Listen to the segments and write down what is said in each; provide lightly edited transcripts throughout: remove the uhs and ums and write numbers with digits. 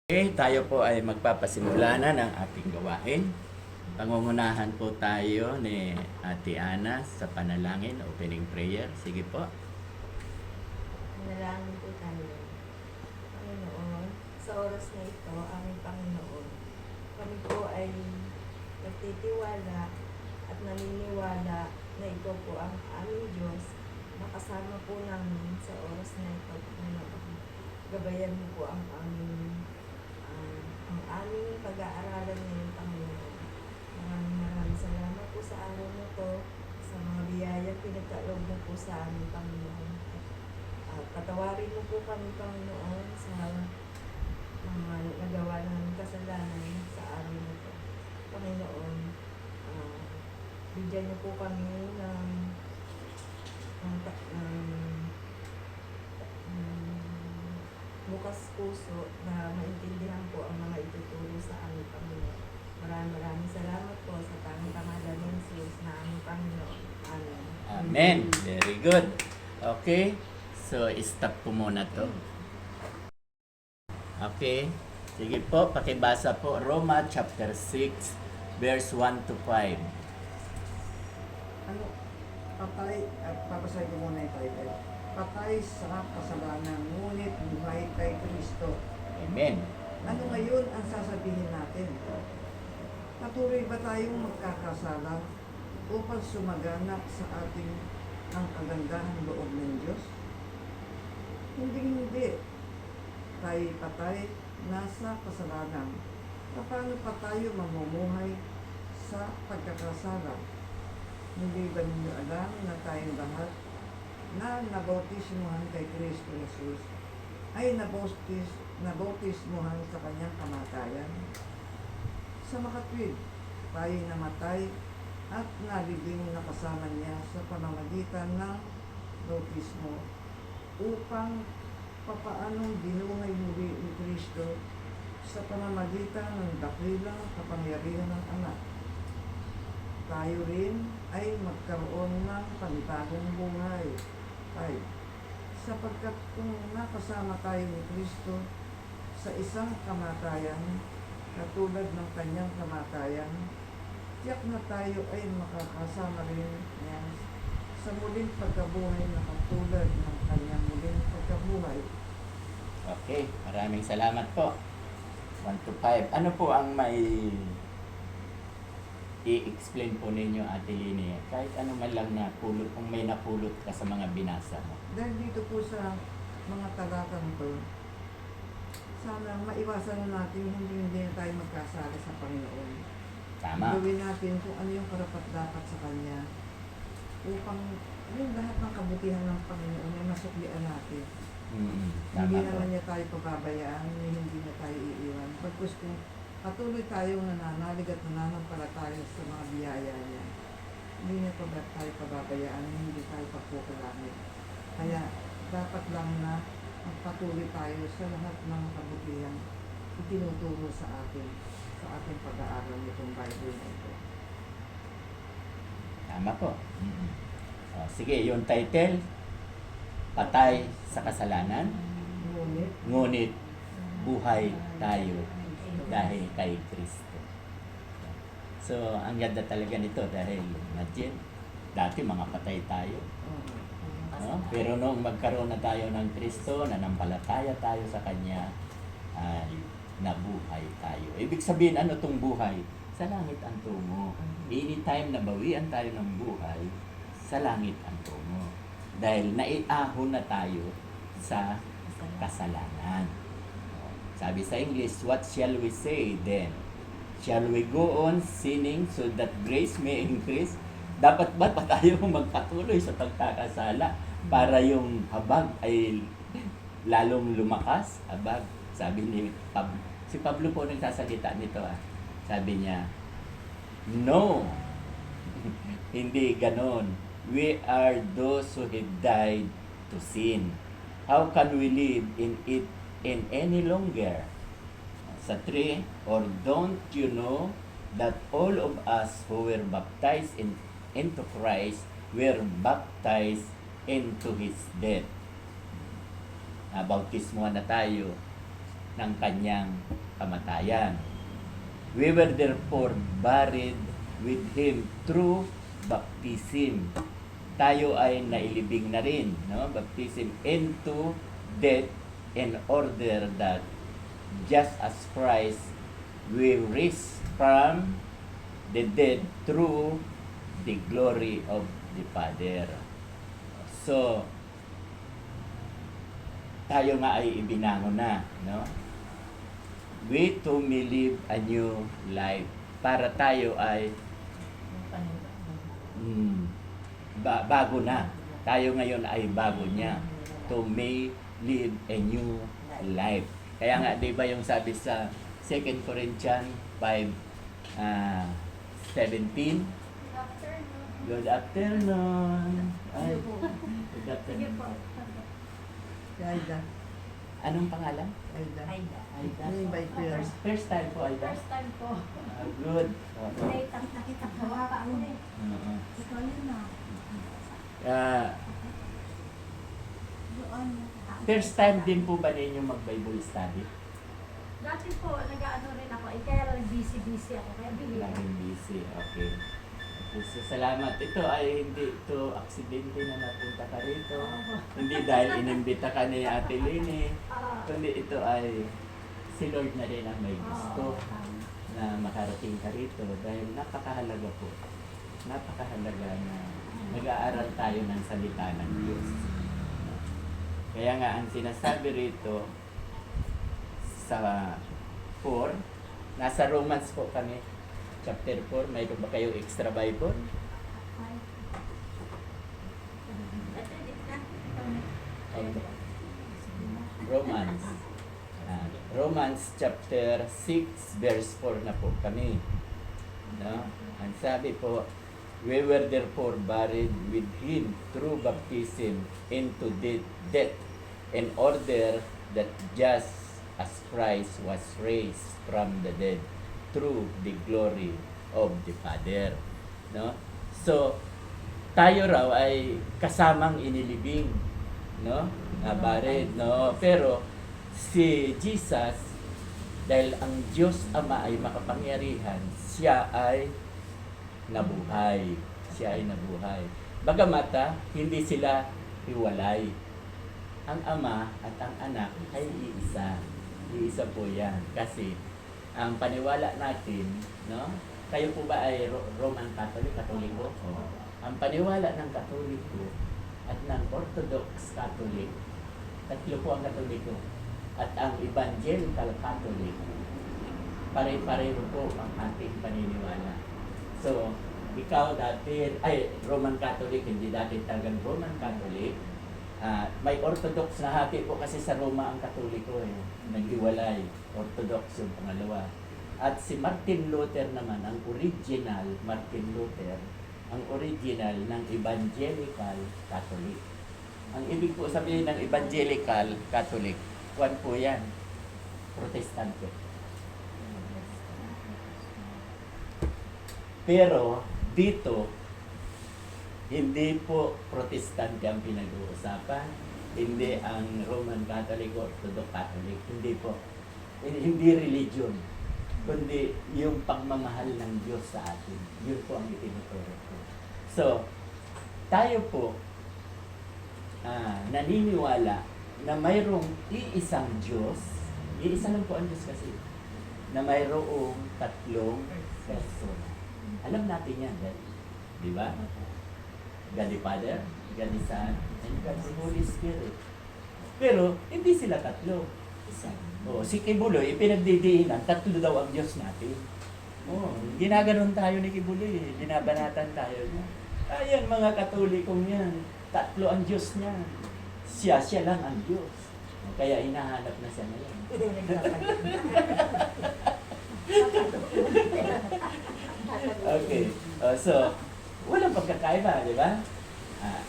Okay, tayo po ay magpapasimula na ng ating gawain. Pangungunahan po tayo ni Ate Ana sa panalangin, opening prayer. Sige po. Manalangin po tayo. Panginoon, sa oras na ito, aming Panginoon, kami po ay nagtitiwala at naniniwala na ito po ang aming Diyos. Nakasama po namin sa oras na ito, Panginoon. Gabayan mo po ang aming pag-aaralan ngayon, Panginoon. Maraming salamat po sa araw na ito, sa mga biyayang pinagkaloob mo po sa amin, Panginoon. Patawarin mo po kami, Panginoon, sa mga nagawa ng kasalanan sa araw na ito. Panginoon, bigyan niyo po kami ng bukas puso na maintindihan po ang mga ituturo sa aming Panginoon. Maraming salamat po sa pangalan ng Jesus na aming Panginoon. Amen. Amen. Very good. Okay. So, stop ko muna to. Okay. Sige po, pakibasa po. Roma chapter 6, verse 1 to 5. Papasahin ko muna yung title. Patay sa kasalanan, ngunit buhay kay Kristo. Amen. Ano ngayon ang sasabihin natin? Patuloy ba tayong magkakasala upang sumagana sa ating ang kagandahan loob ng Diyos? Hindi. Tayo patay, nasa kasalanan. Paano pa tayo mamumuhay sa pagkakasala? Hindi ba ninyo alam na tayong lahat na nabautismuhan kay Kristo Jesus ay nabautismuhan sa kanyang kamatayan? Sa makatwid, tayo namatay at nalibing na kasama niya sa pamamagitan ng bautismo upang papaanong binuhay muli ni Kristo sa pamamagitan ng dakilang kapangyarihan ng Anak. Tayo rin ay magkaroon ng panibagong buhay. Sapagkat kung nakasama tayo ni Kristo sa isang kamatayan, katulad ng kanyang kamatayan, tiyak na tayo ay makakasama rin niya sa muling pagkabuhay na katulad ng kanyang muling pagkabuhay. Okay. Maraming salamat po. 1 to 5. Ano po ang may i-explain po ninyo, Ate Linnea? Kahit ano man lang na pulot, kung may napulot ka sa mga binasa mo. Dahil dito po sa mga talatang to, sana maiwasan natin hindi na tayo magkasala sa Panginoon. Tama. Gawin natin kung ano yung karapat-dapat sa Kanya upang yung lahat ng kabutihan ng Panginoon ay masuklian natin. Tama Hindi po. naman niya tayo pababayaan, hindi niya tayo iiwan. Pagkus kung patuloy tayong nananalig at nananampalataya sa mga biyaya niya, hindi niya tayo pababayaan, hindi tayo papukulangin. Kaya dapat lang na magpatuloy tayo sa lahat ng kabutihan itinuturo sa ating pag-aaral nitong Bible na ito. Tama po. Sige, yung title, Patay sa Kasalanan, ngunit buhay tayo dahil kay Kristo. So, ang ganda talaga nito dahil imagine, dati mga patay tayo. No? Pero nung magkaroon na tayo ng Kristo, nanampalataya tayo sa Kanya, ay nabuhay tayo. Ibig sabihin, ano tong buhay? Sa langit ang tungo. Anytime na bawian tayo ng buhay, sa langit ang tungo. Dahil naiahon na tayo sa kasalanan. Sabi sa English, what shall we say then? Shall we go on sinning so that grace may increase? Dapat ba tayo magpatuloy sa pagkakasala para yung habag ay lalong lumakas? Habag. Sabi ni Pablo. Si Pablo po nagsasalita nito. Sabi niya, no, hindi ganon. We are those who have died to sin. How can we live in it in any longer? Sa 3, or don't you know that all of us who were baptized into Christ were baptized into His death? Bautismo na tayo ng kanyang kamatayan. We were therefore buried with Him through baptism. Tayo ay nailibing na rin, no? Baptism into death, in order that just as Christ will rise from the dead through the glory of the Father. So, tayo nga ay ibinangon na, no? We too may live a new life. Para tayo ay bago na. Tayo ngayon ay bago niya. To may live a new life. Kaya nga, di ba yung sabi sa 2 Corinthians 5, 17? Good afternoon. Ay, good afternoon. Aida. Anong pangalan? Aida. Aida. Aida. Invite ko yan. First time po, Aida. First time ko. Good. Ay, nakita ko. Hawakan mo eh. Oo. Ikaw yun na. Doon. First time din po ba ninyo mag-Bible study? Dati po, nag-ano rin ako. Eh, kaya lang busy-busy ako. Kaya bili ko. Laging busy. Okay. So, salamat. Ito ay hindi ito aksidente na napunta ka rito. Hindi dahil inimbita ka ni Ate Lini. Kundi ito ay si Lord na rin ang may gusto na makarating ka rito dahil napakahalaga po. Napakahalaga na nag-aaral tayo ng salita ng Diyos. Kaya nga ang sinasabi rito sa 4, nasa Romans po kami, chapter 4, mayroon ba kayo extra Bible? Romans. Romans chapter 6 verse 4 na po kami. No? Ang sabi po, we were therefore buried with Him through baptism into death, in order that just as Christ was raised from the dead through the glory of the Father. No? So, tayo raw ay kasamang inilibing, no? Buried, no? Pero si Jesus, dahil ang Diyos Ama ay makapangyarihan, siya ay nabuhay. Siya ay nabuhay. Bagamata, hindi sila hiwalay. Ang Ama at ang Anak ay iisa. Iisa po yan. Kasi ang paniwala natin, no? Kayo po ba ay Roman Catholic, Katoliko? Oh. Ang paniwala ng Katoliko at ng Orthodox Catholic, tatlo po ang Katoliko. At ang Evangelical Catholic, pare-pareho po ang ating paniniwala. So, ikaw dati, ay Roman Catholic, hindi dati talagang Roman Catholic. May Orthodox na hati po kasi sa Roma ang Katoliko eh. Naghiwalay. Orthodox yung pangalawa. At si Martin Luther naman, ang original Martin Luther, ang original ng Evangelical Catholic. Ang ibig po sabihin ng Evangelical Catholic, kuwan po yan, Protestante. Pero dito, hindi po Protestante ang pinag-uusapan, hindi ang Roman Catholic o Orthodox Catholic, hindi po. Hindi religion, kundi yung pagmamahal ng Diyos sa atin. Yun po ang itinuturo ko. So, tayo po naniniwala na mayroong iisang Diyos, iisa lang po ang Diyos kasi, na mayroong tatlong persona. Alam natin yan, di ba? God the Father, God the Son, and God the Holy Spirit. Pero, hindi sila tatlo. Isa. Si Kibuloy, pinagdidiinan, tatlo daw ang Diyos natin. Ginaganon tayo ni Kibuloy, binabanatan tayo niya. Ayan, mga Katolikong yan, tatlo ang Diyos niya. Siya lang ang Diyos. Kaya hinahanap na siya ngayon. Okay. So, walang pagkakaiba, di ba?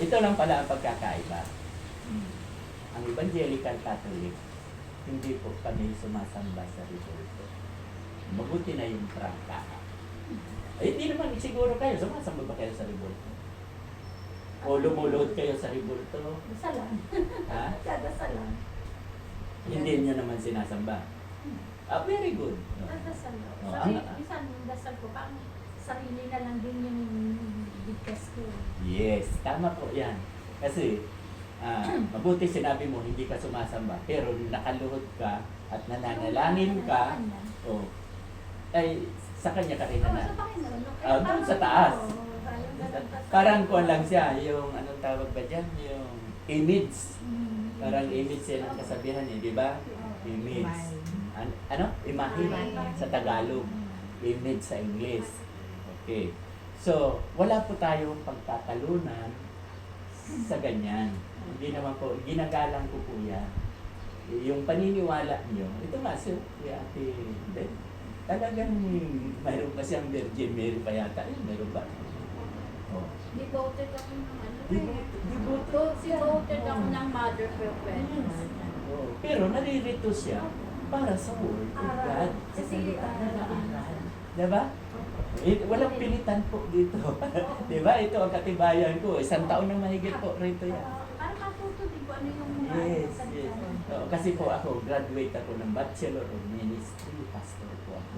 Ito lang pala ang pagkakaiba. Ang Evangelical Catholic, hindi po kami sumasamba sa Rebulto. Mabuti na yung prangka. Hindi naman siguro kayo, sumasamba ba kayo sa Rebulto? O lumulod kayo sa Rebulto? Dasalan. Ha? Kadasalan. Hindi niyo naman sinasamba. Very good. Nagdasal ko. Oh, Sabi, ang- minsan yung dasal ko, parang sarili na lang din yung bigkas ko. Yes, tama po yan. Kasi, mabuti sinabi mo, hindi ka sumasamba, pero nakaluhod ka at nananalangin ka, oh, ay sa kanya ka rin Oo, na. sa Panginoon. no? Ah, doon sa taas. Oo, Parang kuwan lang siya, yung anong tawag ba dyan? Yung image. Mm. Parang image yan ang kasabihan eh, di ba? Image. Ano? Imahe sa Tagalog. Image sa English. Okay. So, wala po tayong pagtatalunan sa ganyan. Hindi naman po, ginagalang ko po yan. Yung paniniwala niyo, ito nga si Ate Beth, talagang mayroon pa siyang Virgin Mary pa yata. Mayroon ba? Oh. Devoted ako ng ano Devoted ako ng Mother Perpetua. Oh. Pero naririto siya para sa Word of God. Sa Kasi, salita na naaral. Diba? Walang pilitan po dito. Diba? Ito ang katibayan ko. 1 taon na mahigit po rito yan. Parang matuto din ko ano yung mga Yes, salita. yes. Oo, kasi po ako, graduate ako ng Bachelor of Ministry. Pastor po ako.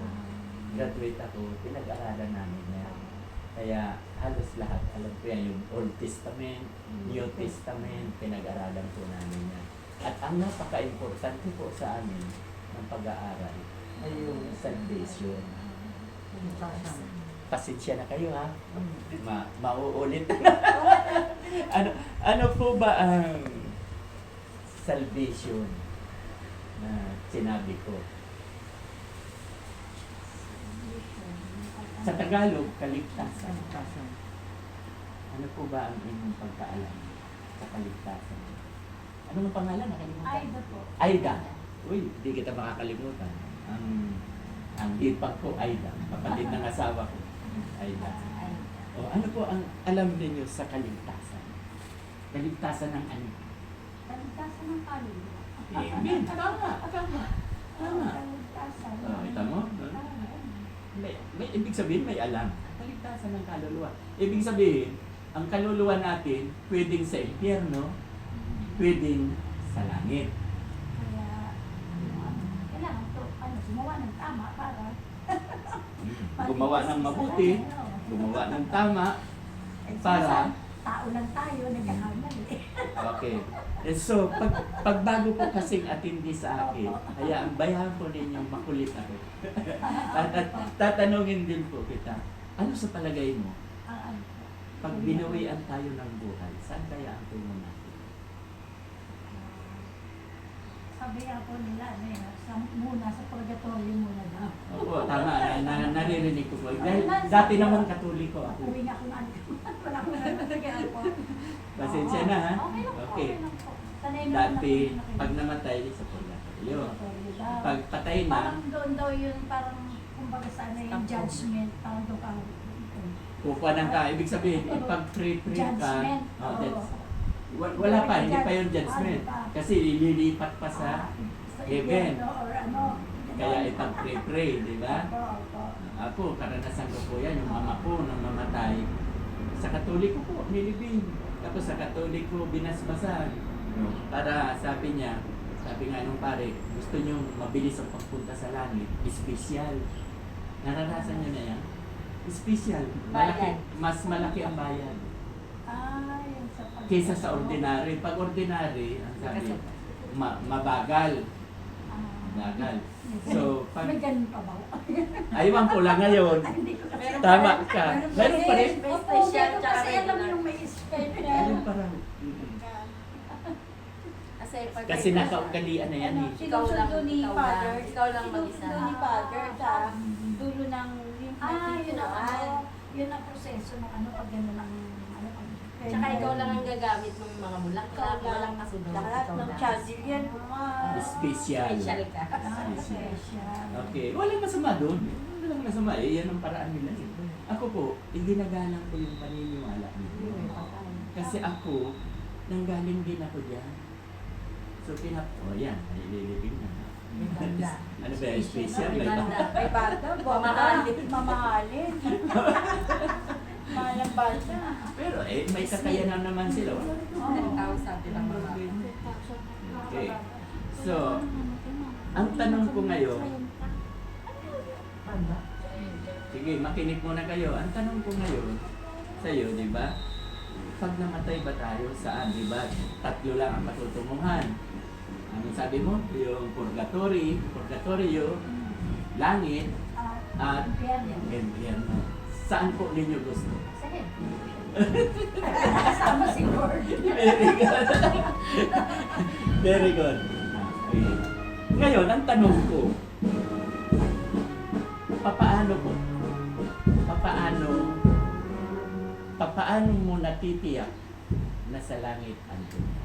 Graduate ako, pinag-aralan namin yan. Kaya halos lahat, alam ko yan, yung Old Testament, New Testament, pinag-aralan po namin yan. At ang napaka-importante po sa amin ng pag-aaral ay yung salvation. Pasensya na kayo ha. Mauulit. ano po ba ang salvation na sinabi ko? Sa Tagalog, kaligtasan. Ano po ba ang inyong pagkaalam sa kaligtasan? Ano ang pangalan? Nakalimutan. Aida po. Aida. Uy, hindi kita makakalimutan. Ang hipag ko, Aida. Kapatid ng asawa ko. Aida. O, ano po ang alam niyo sa kaligtasan? Kaligtasan ng ano? Kaligtasan ng kaluluwa. Amen. Tama. Kaligtasan. Ito mo? May ibig sabihin may alam. Kaligtasan ng kaluluwa. Ibig sabihin, ang kaluluwa natin pwedeng sa impyerno, pwedeng sa langit. Kaya, kailangan to, gumawa ng tama para Gumawa ng mabuti, gumawa ng tama, para... tao lang tayo, nagkakamali. Okay. And so, pagbago po kasing atindi sa akin, kaya ang bayan po ninyong makulit ako. At tatanungin din po kita, ano sa palagay mo, pag binawian tayo ng buhay, saan kaya ang tungo natin? Sabi nga po nila, muna sa purgatorio muna daw. Oo, tama. Naririnig ko po. Dahil dati naman katoliko ako. Uwi nga kung ano. Wala ko nalagyan po. Pasensya na ha. Okay lang po. Okay. Okay lang po. Sanay na Dati, lang po. pag namatay, sa purgatorio. Purgatorio daw. Pag patay na, Parang doon daw yun, parang kumbaga sana yung judgment. Parang doon ka. kukuha ng ka. Ibig sabihin, ipag-pre-pre ka. Judgment. Oh, Oo. that's, wala pa, hindi pa yung judgment. Kasi ililipat pa sa heaven. Or ano. Kaya ipag-pre-pre, di ba? Opo. Ako, karanasan ko po yan, yung mama ko nang mamatay. Sa Katoliko po, nilibing. Tapos sa Katoliko, binasbasan. Para sabi niya, sabi nga nung pare, gusto niyo mabilis ang pagpunta sa langit, espesyal. Naranasan niyo na yan? Espesyal. Malaki, mas malaki ang bayan. Yung sa Kesa sa ordinary. Pag ordinary, ang sabi, mabagal. Mabagal. So, pag, may ganun pa ba? aywan ko lang ngayon. Hindi ko kasi. Tama ka. Meron pa rin. May special kasi alam mo yung may special. Meron pa rin. Kasi nakaugalian na yan eh. Sinusundo ni Father. ikaw lang mag-isa. Sinusundo ni Father sa dulo ng Yun pintuan. yun ang proseso ng ano pag gano'n ang ano pag Tsaka ikaw lang ang gagamit ng mga bulaklak, Ikaw lang. walang kasunod. Lahat Ikaw ng lang. chandelier, mga... Special. Special ka. Special. special. Okay. Walang masama doon. Walang masama. Eh, yan ang paraan nila. Eh. Ako po, iginagalang ko yung paniniwala nila. Kasi ako, nanggaling din ako dyan. So, yan. Nililibing na. Ano ba yung special? May banda. May bata, Mamahalin. mamahalin. Mahal ang bata. Pero may kakayanan naman sila. Wala rin. Ang tao sabi lang mga. Okay. So, Ang tanong ko ngayon, Tanda. sige, makinig muna kayo. Ang tanong ko ngayon sa iyo, di ba? Pag namatay ba tayo, saan, di ba? 3 lang ang patutunguhan. Ano sabi mo? Yung purgatorio, langit, at impyerno. Saan po ninyo gusto? Sa head. Kasama si Lord. Very good. Very good. Okay. Ngayon, ang tanong ko, papaano mo natitiyak na sa langit ang dunya?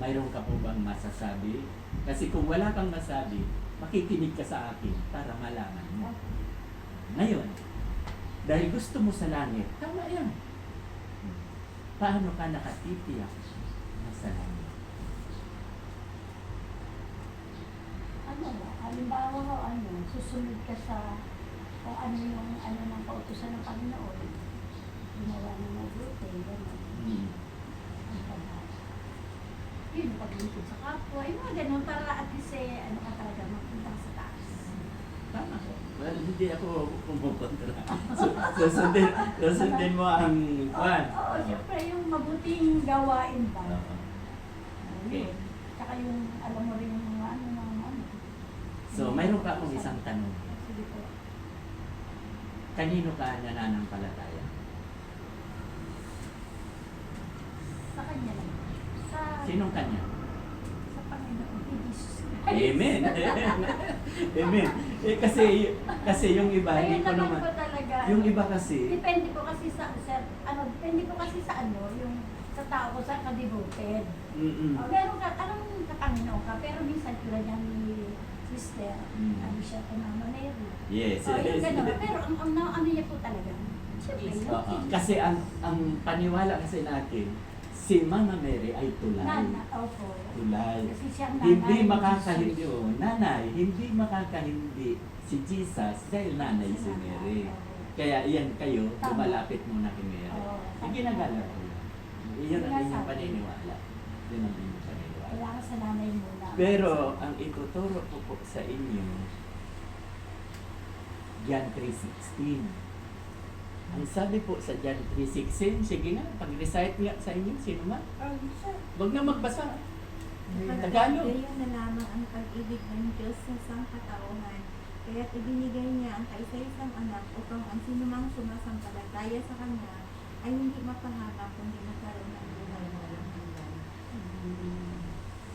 Mayroon ka po bang masasabi? Kasi kung wala kang masabi, makikinig ka sa akin para malaman mo. Ngayon, dahil gusto mo sa langit, tama yan. Paano ka nakatitiyak na sa langit? Halimbawa, susunod ka sa kung ano yung ng kautusan ng Panginoon. Ginawa ng mabuti, gano'n. Ang paghahanap. Yun, paglingkod sa kapwa, yung mga ganun, para at least ka talaga mapunta sa taas. Tama. Well, hindi ako pumukontra. Susundin mo ang kwan. Oo, siyempre yung mabuting gawain ba? Oo. Okay. Yun. Tsaka yung alam mo rin yung mga ano. So, mayroon pa akong isang tanong. Sige po. Kanino ka nananampalataya? Sa kanya lang. Sinong kanya? Sa Panginoon, kay Jesus Christ. Amen. Amen. Kasi yung iba, hindi Ayun ko naman naman. po talaga. Yung iba kasi, Depende po kasi depende po kasi sa yung sa tao ko sa ka-devoted. Meron ka, anong Panginoon ka, pero minsan tulad niya ni sister, ano siya kay Mama Mary. yes. Yung gano'n. Pero ang ano niya po talaga, siyempre, Oo. Kasi ang paniwala kasi natin, si Mama Mary ay tulay. Nana, opo. Tulay. Kasi siya ang nanay Hindi ni makakahindi, Jesus. nanay, hindi makakahindi si Jesus dahil nanay si Mary. Kaya iyan kayo, Tama. lumalapit muna kay Mary. Oo. Iginagala ko yun. Iyon ang inyong Sinasabi. paniniwala. Yun ang inyong paniniwala. Kailangan sa nanay muna. Pero ang ituturo ko po sa inyo, John 3:16. Ang sabi po sa John 3:16, sige nga, pag-recite nga sa inyo, sino man. Huwag na magbasa. Tagalog. Gayon na lamang ang pag-ibig ng Diyos sa sangkatauhan. Kaya't ibinigay niya ang kaisa-isang anak upang ang sinumang sumasampalataya sa Kanya ay hindi mapahamak kundi magkaroon ng buhay na walang hanggan.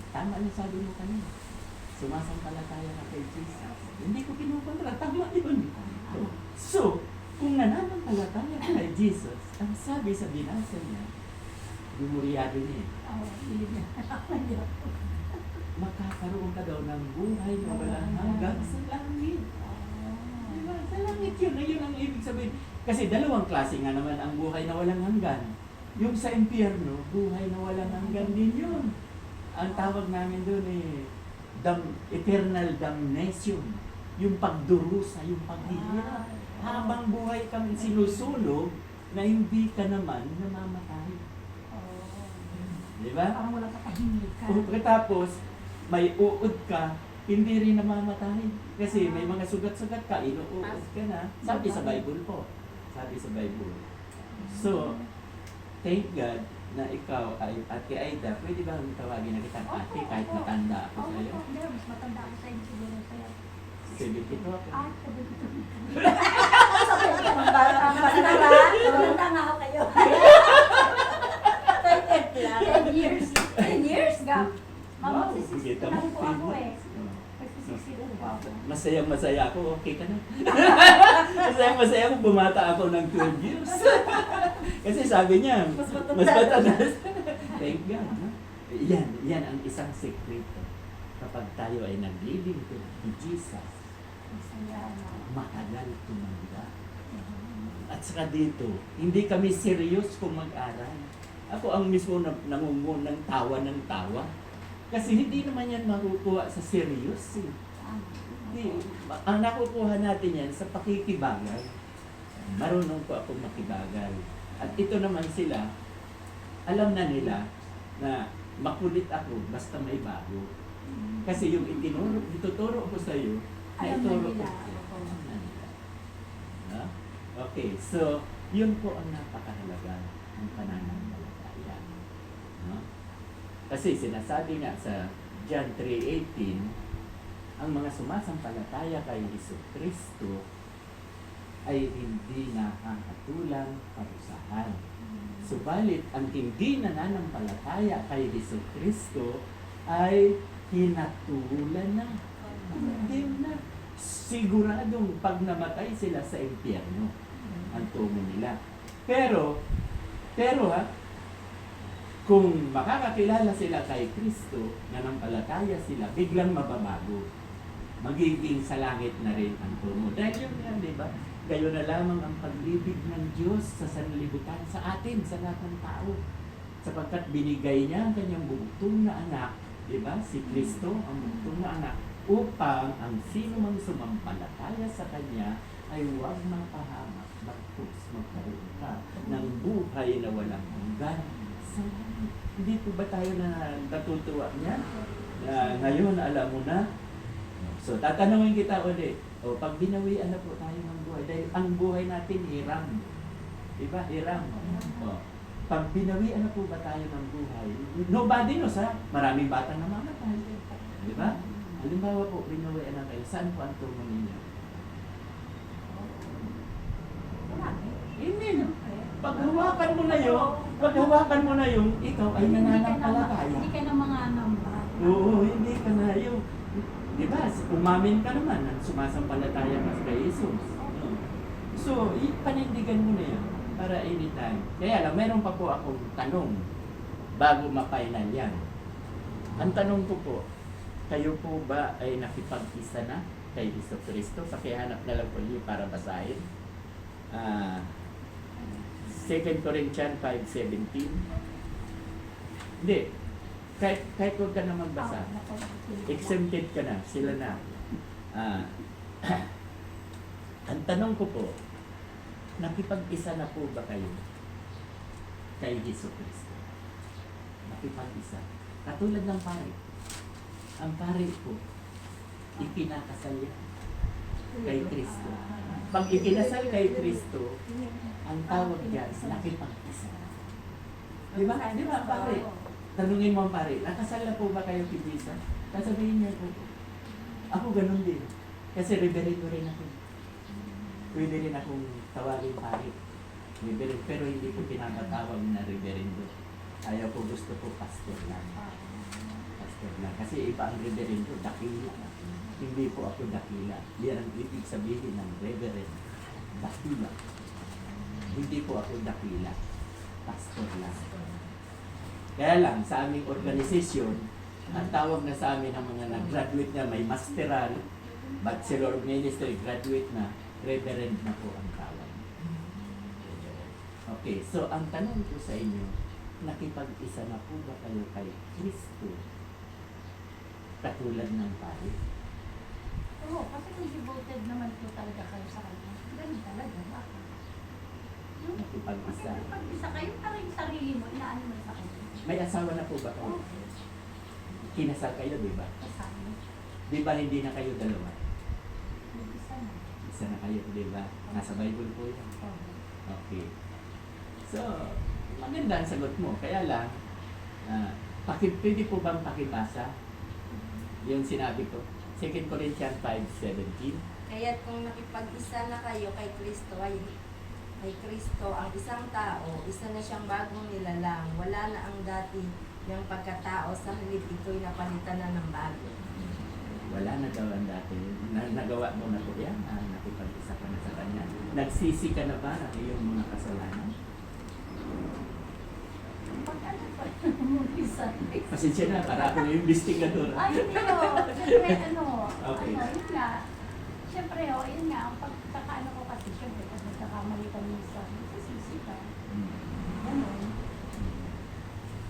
Tama yung sabi mo kanina. Sumasampalataya ka kay Jesus. Hindi ko kinukontra. Tama yun. So, kung nananampalataya ka kay Jesus, ang sabi sa binasa niya, bumuryado niya, makakaroon ka daw ng buhay na walang hanggan sa langit. Diba? Sa langit yun. Ayun ang ibig sabihin. Kasi dalawang klase nga naman ang buhay na walang hanggan. Yung sa impyerno, buhay na walang hanggan din yun. Ang tawag namin doon eternal damnation. Yung pagdurusa, yung paghihirap. Habang buhay kang sinusunog na hindi ka naman namamatay. Di ba? Parang wala katahimik ka. Pagkatapos, may uod ka, hindi rin namamatay. Kasi may mga sugat-sugat ka, inuuod ka na. Sabi sa Bible po. Sabi sa Bible. So, thank God na ikaw ay Ate Aida. Pwede ba tawagin na kitang ate kahit matanda ako Oo, sa'yo? hindi. Mas matanda ako sa inyo siguro. Kaya, 72 ako. sabi ko. Sabi ko, matanda nga ako kayo. 10 years. 10 years, gap. Mama, Wow, sisisi kita lang mo, po ako eh. Oh. Nagsisisi lang po ako. Masaya ako, okay ka na. Masaya ako, bumata ako ng 12 years. Kasi sabi niya, mas matanda. Thank God. No? Yan ang isang sekreto. Kapag tayo ay naglilingkod kay Jesus, Masaya na. matagal tumanda. At saka dito, hindi kami serious kung mag-aral. Ako ang mismo nangungo ng tawa. Kasi hindi naman yan makukuha sa serious. Ang nakukuha natin yan sa pakikibagay. Marunong po ako makibagay. At ito naman sila, alam na nila na makulit ako basta may bago. Kasi yung ituturo ko sa iyo, Alam na naituro ko. nila. Alam na nila. No? Okay, so yun po ang napakahalaga ng pananampalataya. No? Kasi sinasabi nga sa John 3:18, ang mga sumasampalataya kay Jesucristo ay hindi nakakatulang parusahan. Subalit, ang hindi nananampalataya kay Jesucristo ay hinatulan na. Hindi na. Siguradong pag namatay sila sa impyerno, ang tungo nila. Pero ha, kung makakakilala sila kay Kristo, nanampalataya sila, biglang mababago. Magiging sa langit na rin ang tungo. Dahil yun yan, di ba? Gayon na lamang ang pag-ibig ng Diyos sa sanlibutan sa atin, sa lahat ng tao. Sapagkat binigay niya ang kanyang bugtong na anak, di ba? Si Kristo, ang bugtong na anak, upang ang sino mang sumampalataya sa kanya ay huwag mapahamak, bagkus magkaroon ka ng buhay na walang hanggan. So, hindi po ba tayo na natutuwa niya? Ngayon, alam mo na. So, tatanungin kita ulit. O, pag binawian na po tayo ng buhay, dahil ang buhay natin hiram. Diba? Hiram. O, pag binawian na po ba tayo ng buhay, nobody knows ha? Maraming batang namamatay. Diba? Halimbawa po, binawian na kayo. Saan po ang tungo ninyo? Hindi no. Paghawakan mo na yung ikaw ay nananampalataya. Hindi ka na mga namba. Oo, hindi ka na yung, di ba, umamin ka naman, sumasampalataya ka kay Jesus. So, panindigan mo na yun para anytime. Kaya lang, meron pa po akong tanong bago ma-final yan. Ang tanong ko po, kayo po ba ay nakipag-isa na kay Jesucristo? Pakihanap na lang po niyo para basahin. 2 Corinthians 5:17. Hindi. Kahit huwag ka na magbasa. Exempted ka na. Sila na. Ang tanong ko po, nakipag-isa na po ba kayo kay Jesucristo? Nakipag-isa. Katulad ng pare. Ang pare po, ipinakasal yan kay Kristo. Pag ikinasal kay Kristo, ang tawag diyan, nakipag-isa. Di ba? Di ba, pare? Tanungin mo ang pare, nakasal na po ba kayo kay Jesus? Sasabihin niya po, ako ganun din. Kasi reverendo rin ako. Pwede rin akong tawagin pare. Reverendo, pero hindi ko pinapatawag na reverendo. Ayaw ko, gusto ko pastor lang. Pastor lang. Kasi iba ang reverendo, dakila. Hindi po ako dakila. Yan ang ibig sabihin ng reverend. Dakila. Hindi po ako dakila. Pastor lang. Kaya lang, sa aming organisasyon, ang tawag na sa amin ang mga nag-graduate na may masteral, Bachelor of Ministry, graduate na, reverend na po ang tawag. Okay, so ang tanong ko sa inyo, nakipag-isa na po ba kayo kay Kristo katulad ng pare? Oo, kasi kung devoted naman po talaga kayo sa kanya, ganun talaga. Bakit? Nakipag-isa. Kasi pag isa kayo, parang yung sarili mo, inaano mo sa kanya. May asawa na po ba kayo? Oo, Kinasal kayo, di ba? kasama. Di ba hindi na kayo dalawa? Mag-isa na. Isa na kayo, di ba? Nasa Bible po yan. Oo. Okay. So, maganda ang sagot mo. Kaya lang, pwede po bang pakibasa yung sinabi ko? 2 Corinthians 5:17. Kaya't kung nakipag-isa na kayo kay Kristo, ay kay Kristo ang isang tao, isa na siyang bagong nilalang. Wala na ang dati yung pagkatao, sa halip ito'y napalitan na ng bago. Wala na daw ang dati. Nagawa mo na po yan. Nakipag-isa ka na sa Kanya. Nagsisi ka na ba ng iyong mga kasalanan? Pag ano pa, mag-isa. Pasensya na, para ako na yung investigador. Ay, hindi o. Siyempre, ano, Okay. yun nga. Siyempre, yun nga, ang pagkakaano ko kasi, siyempre, pag nagkakamali ka minsan, sisisi ka. Ganun.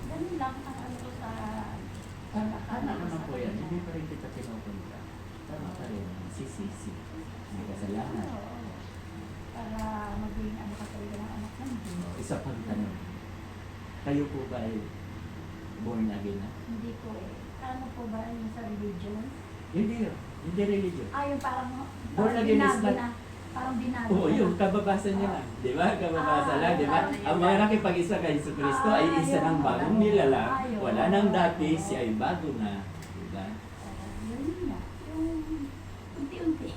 Ganun lang ang ano ko sa... Tama naman po yan. Hindi pa rin kita pinupunta. Tama pa rin. Sisisi. May kasalanan. Oo. Para maging ano ka talaga ng anak ng Diyos. Isa pang tanong. Kayo po ba ay born again na? Hindi po eh. Ano po ba yung sa religion? Hindi yun. Hindi religion. Yung parang Born again is not- parang binago. Oo, yung kababasa niya lang. Di ba? Kababasa lang, di ba? parang Ang mga nakipag-isa kay Jesu Cristo ay isa ng bagong nilalang. Wala nang dati, siya ay bago na. Di ba? Yun nga. Yung unti-unti.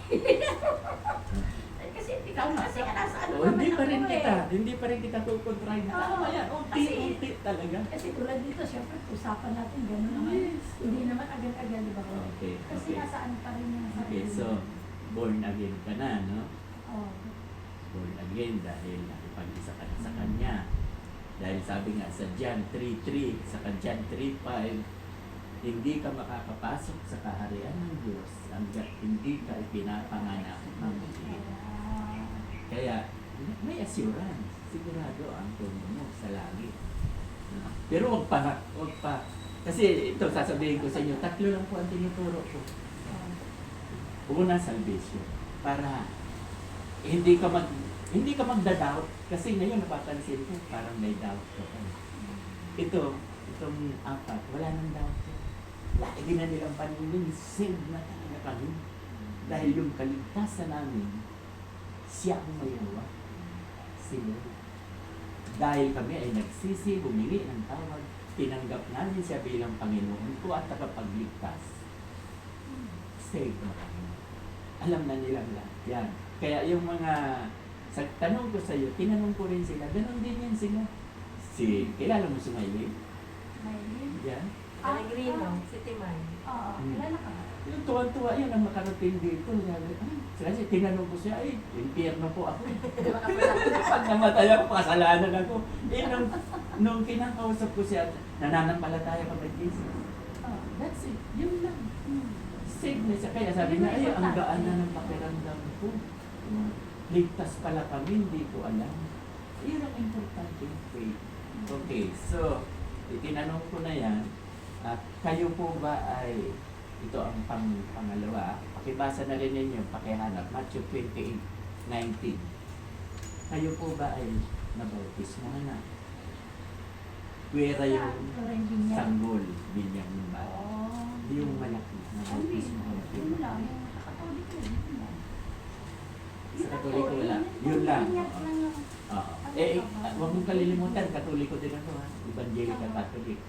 Kasi ka nasa ano Oo, hindi naman pa rin ako kita. eh. Hindi pa rin kita kukontrahin. Oo, Tama yan. kasi- Unti-unti talaga. Kasi tulad dito, siyempre, usapan natin, gano'n naman. Yes. Hindi naman agad-agad, di ba? Okay, Kasi okay. nasaan pa rin yung Okay, sarili. so, born again ka na, no? Oh. Born again dahil nakipag-isa ka na sa Kanya. Dahil sabi nga sa John 3:3, sa John 3:5, hindi ka makakapasok sa kaharian ng Diyos hanggat hindi ka ipinapanganak ng muli. Kaya, may assurance. Sigurado ang tumo mo sa langit. Pero wag pa. Kasi ito, sasabihin ko sa inyo, 3 lang po ang tinuturo ko. Una, salvation. Para hindi ka magda-doubt. Kasi ngayon napapansin ko, parang may doubt ka pa. Itong 4, wala nang doubt. Lagi na nilang paningin, save na talaga kami. Dahil yung kaligtasan namin, siya ang may gawa. Si Lord. Dahil kami ay nagsisi, humingi ng tawad, tinanggap namin siya bilang Panginoon ko at tagapagligtas. Save na kami. Alam na nilang lahat yan. Kaya yung mga, sa tanong ko sa iyo, tinanong ko rin sila, ganun din yan sila. Kilala mo si Maylin? Maylin? Yan. Pellegrino, si Timay. Oo, Hmm. kilala ka ba? Yung tuwan-tuwa yun ang makarating dito. Kasi tinanong ko siya, impyerno po ako. Pag namatay ako, kasalanan ako. Nung kinakausap ko siya, nananampalataya ka kay Jesus. That's it. Yun lang. Save na siya. Kaya sabi niya, ang gaan na ng pakiramdam ko. Ligtas pala kami, hindi ko alam. Yun ang importante. Faith. Okay, so, itinanong ko na yan. At kayo po ba ay, ito ang pangalawa, pakibasa na rin ninyo, pakihanap, Matthew 28:19. Kayo po ba ay nabautismo na? Kuwera yung sanggol, binyang ng bata. Yung malaki, nabautismo na. Yun lang, yung sa Katolik ko, yun lang. Sa Katoliko wala. Yun lang. Oo. Huwag mong kalilimutan, Katoliko din ako ha. Evangelical Catholic.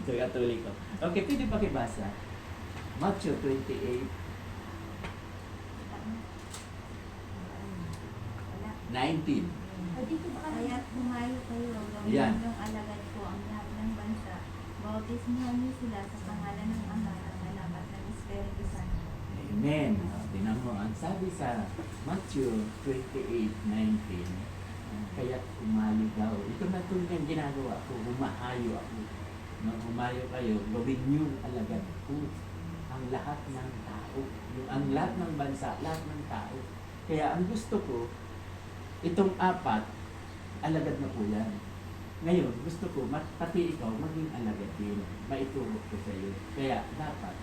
So, Katoliko. Okay, pwede pakibasa. Matthew 28:19. Dito ba ka Kaya't humayo kayo, gawin Yan. ninyong alagad ko ang lahat ng bansa. Bautismuhan niyo sila sa pangalan ng Ama at Anak at ng Espiritu Santo. Amen. Tinan mo, ang sabi sa Matthew 28:19, kaya humayo daw. Ito na ito yung ginagawa ko, humahayo ako. Nang humayo kayo, gawin niyo alagad ko ang lahat ng tao. Ang lahat ng bansa, lahat ng tao. Kaya ang gusto ko, itong 4, alagad na po yan. Ngayon, gusto ko, pati ikaw, maging alagad din. Maituro ko sa iyo. Kaya dapat,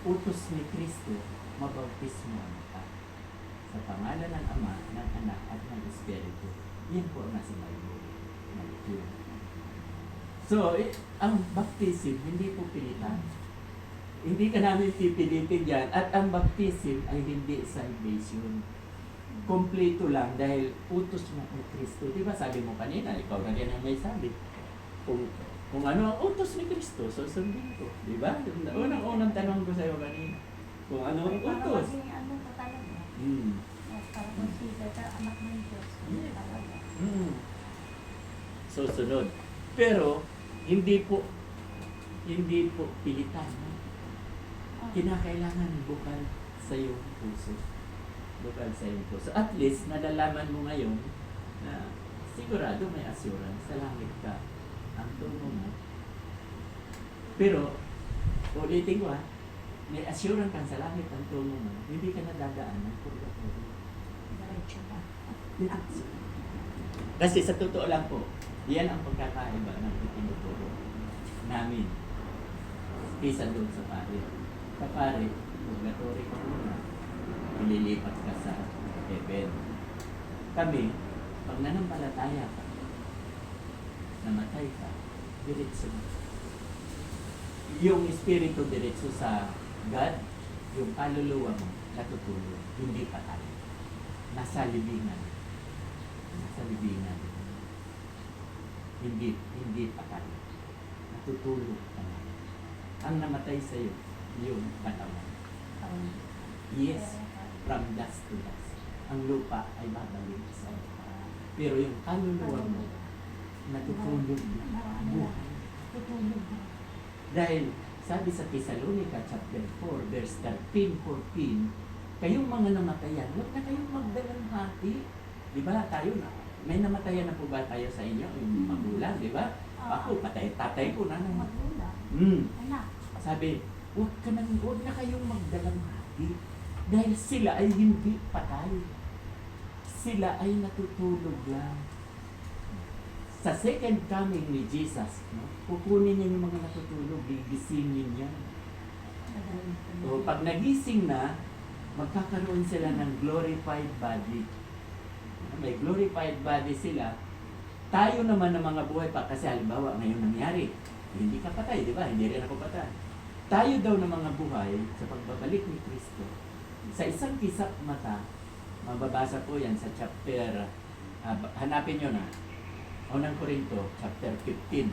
utos ni Kristo, mabautismo ka sa pangalan ng Ama, ng Anak, at ng Espiritu. Yan po ang nasa Bible. So, ang baptism, hindi po pilitan. Hindi ka namin pipilitin yan. At ang baptism ay hindi salvation. Kompleto lang dahil utos mo ni Kristo. Di ba sabi mo kanina, ikaw na rin ang may sabi. Kung ano ang utos ni Kristo, susundin ko. Di ba? Unang tanong ko sa iyo kanina. Kung ano ang para utos. maging ano ka talaga. Para consider ka anak ng Diyos. Talaga. Susunod. Pero, hindi po pilitan. No? Kinakailangan bukal sa iyong puso. Bukal sa iyong puso. At least, nadalaman mo ngayon na sigurado may assurance sa langit ka ang tungo mo. Pero, ulitin ko may assurance ka sa langit ang tungo mo, hindi ka nadadaan ng purgatorio. Diretso na. Kasi sa totoo lang po, yan ang pagkakaiba ng itinuturo namin. Isa doon sa pare. Sa pare, purgatory ka muna, ililipat ka sa heaven. Kami, pag nanampalataya ka, namatay ka, diretso. Yung espiritu diretso sa God, yung kaluluwa mo, natutulog, hindi patay. Nasa libingan. Nasa libingan. Hindi patay. Natutulog ka na. Ang namatay sa'yo, yung katawan. Yes, from dust to dust. Ang lupa ay babalik sa lupa. Pero yung kaluluwa mo, natutulog na. Buhay. Tutulog na. Dahil sabi sa Thessalonica chapter 4 verse 13-14, kayong mga namatayan, huwag na kayong magdalang hati. Di ba? Tayo na. May namatayan na po ba tayo sa inyo? Yung magulang, di ba? Ako, tatay ko na naman. Magulang. Anak. Sabi, huwag na kayong magdalang hati. Dahil sila ay hindi patay. Sila ay natutulog lang. Sa second coming ni Jesus, no, kukunin niya yung mga natutulog, gigisingin niya. So, pag nagising na, magkakaroon sila ng glorified body. May glorified body sila. Tayo naman ng mga buhay pa, kasi halimbawa ngayon nangyari, hindi ka patay, di ba? Hindi rin ako patay. Tayo daw ng mga buhay sa pagbabalik ni Kristo, sa isang kisap mata, mababasa po yan sa chapter, hanapin nyo na, Unang Korinto, chapter 15,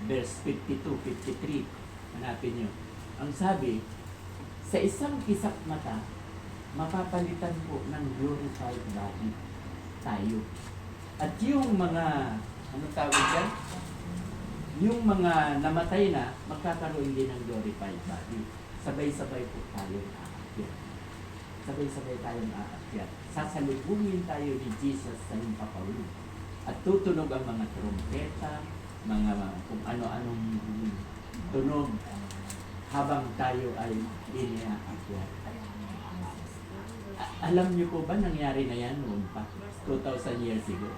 verse 52-53. Hanapin nyo. Ang sabi, sa isang kisap mata, mapapalitan po ng glorified body tayo. At yung mga, ano tawag dyan? Yung mga namatay na, magkakaroon din ng glorified body. Sabay-sabay po tayo aakyat. Sabay-sabay tayong aakyat. Sasalubungin tayo ni Jesus sa himpapawid. At tutunog ang mga trompeta, mga kung ano-anong tunog habang tayo ay iniaakyat. Alam niyo po ba nangyari na yan noon pa? 2,000 years ago.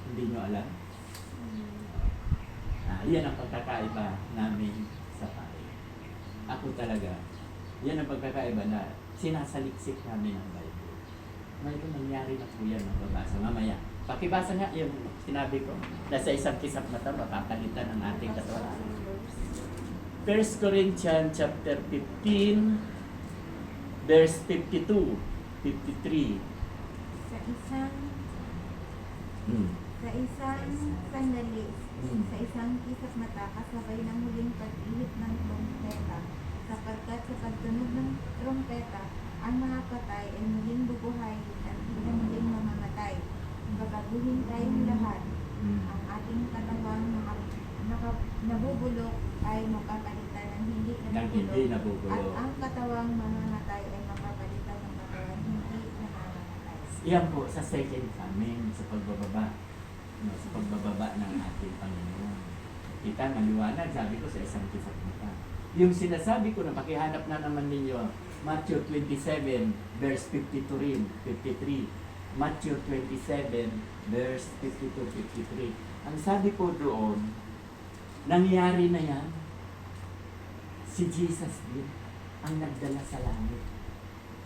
Hindi niyo alam? Yan ang pagkakaiba namin sa pare. Ako talaga, yan ang pagkakaiba na sinasaliksik namin ang Bible. Mayroon nangyari na po yan, mababasa mamaya. Pakibasa nga yung sinabi ko, na sa isang kisap mata, mapapalitan ang ating katawan. 1 Corinthians chapter 15, verse 52, 53. Sa isang Hmm. sandali, sa isang kisap mata, kasabay ng huling pag-ihip ng trompeta, sapagkat sa pagtunog ng trompeta, ang mga patay ay muling bubuhayin at hindi muling mamamatay. Babaguhin tayong lahat. Ang ating katawang nabubulok ay mapapalitan ng hindi nabubulok. At ang katawang mamamatay ay mapapalitan ng katawang hindi namamatay. Yan po sa second coming, sa pagbababa. No, sa pagbababa ng ating Panginoon. Kita, maliwanag, sabi ko sa isang kisap mata. Yung sinasabi ko na pakihanap na naman ninyo, Matthew 27, verse 52 rin, 53. Matthew 27, verse 52-53. Ang sabi ko doon, nangyari na yan. Si Jesus din ang nagdala sa langit,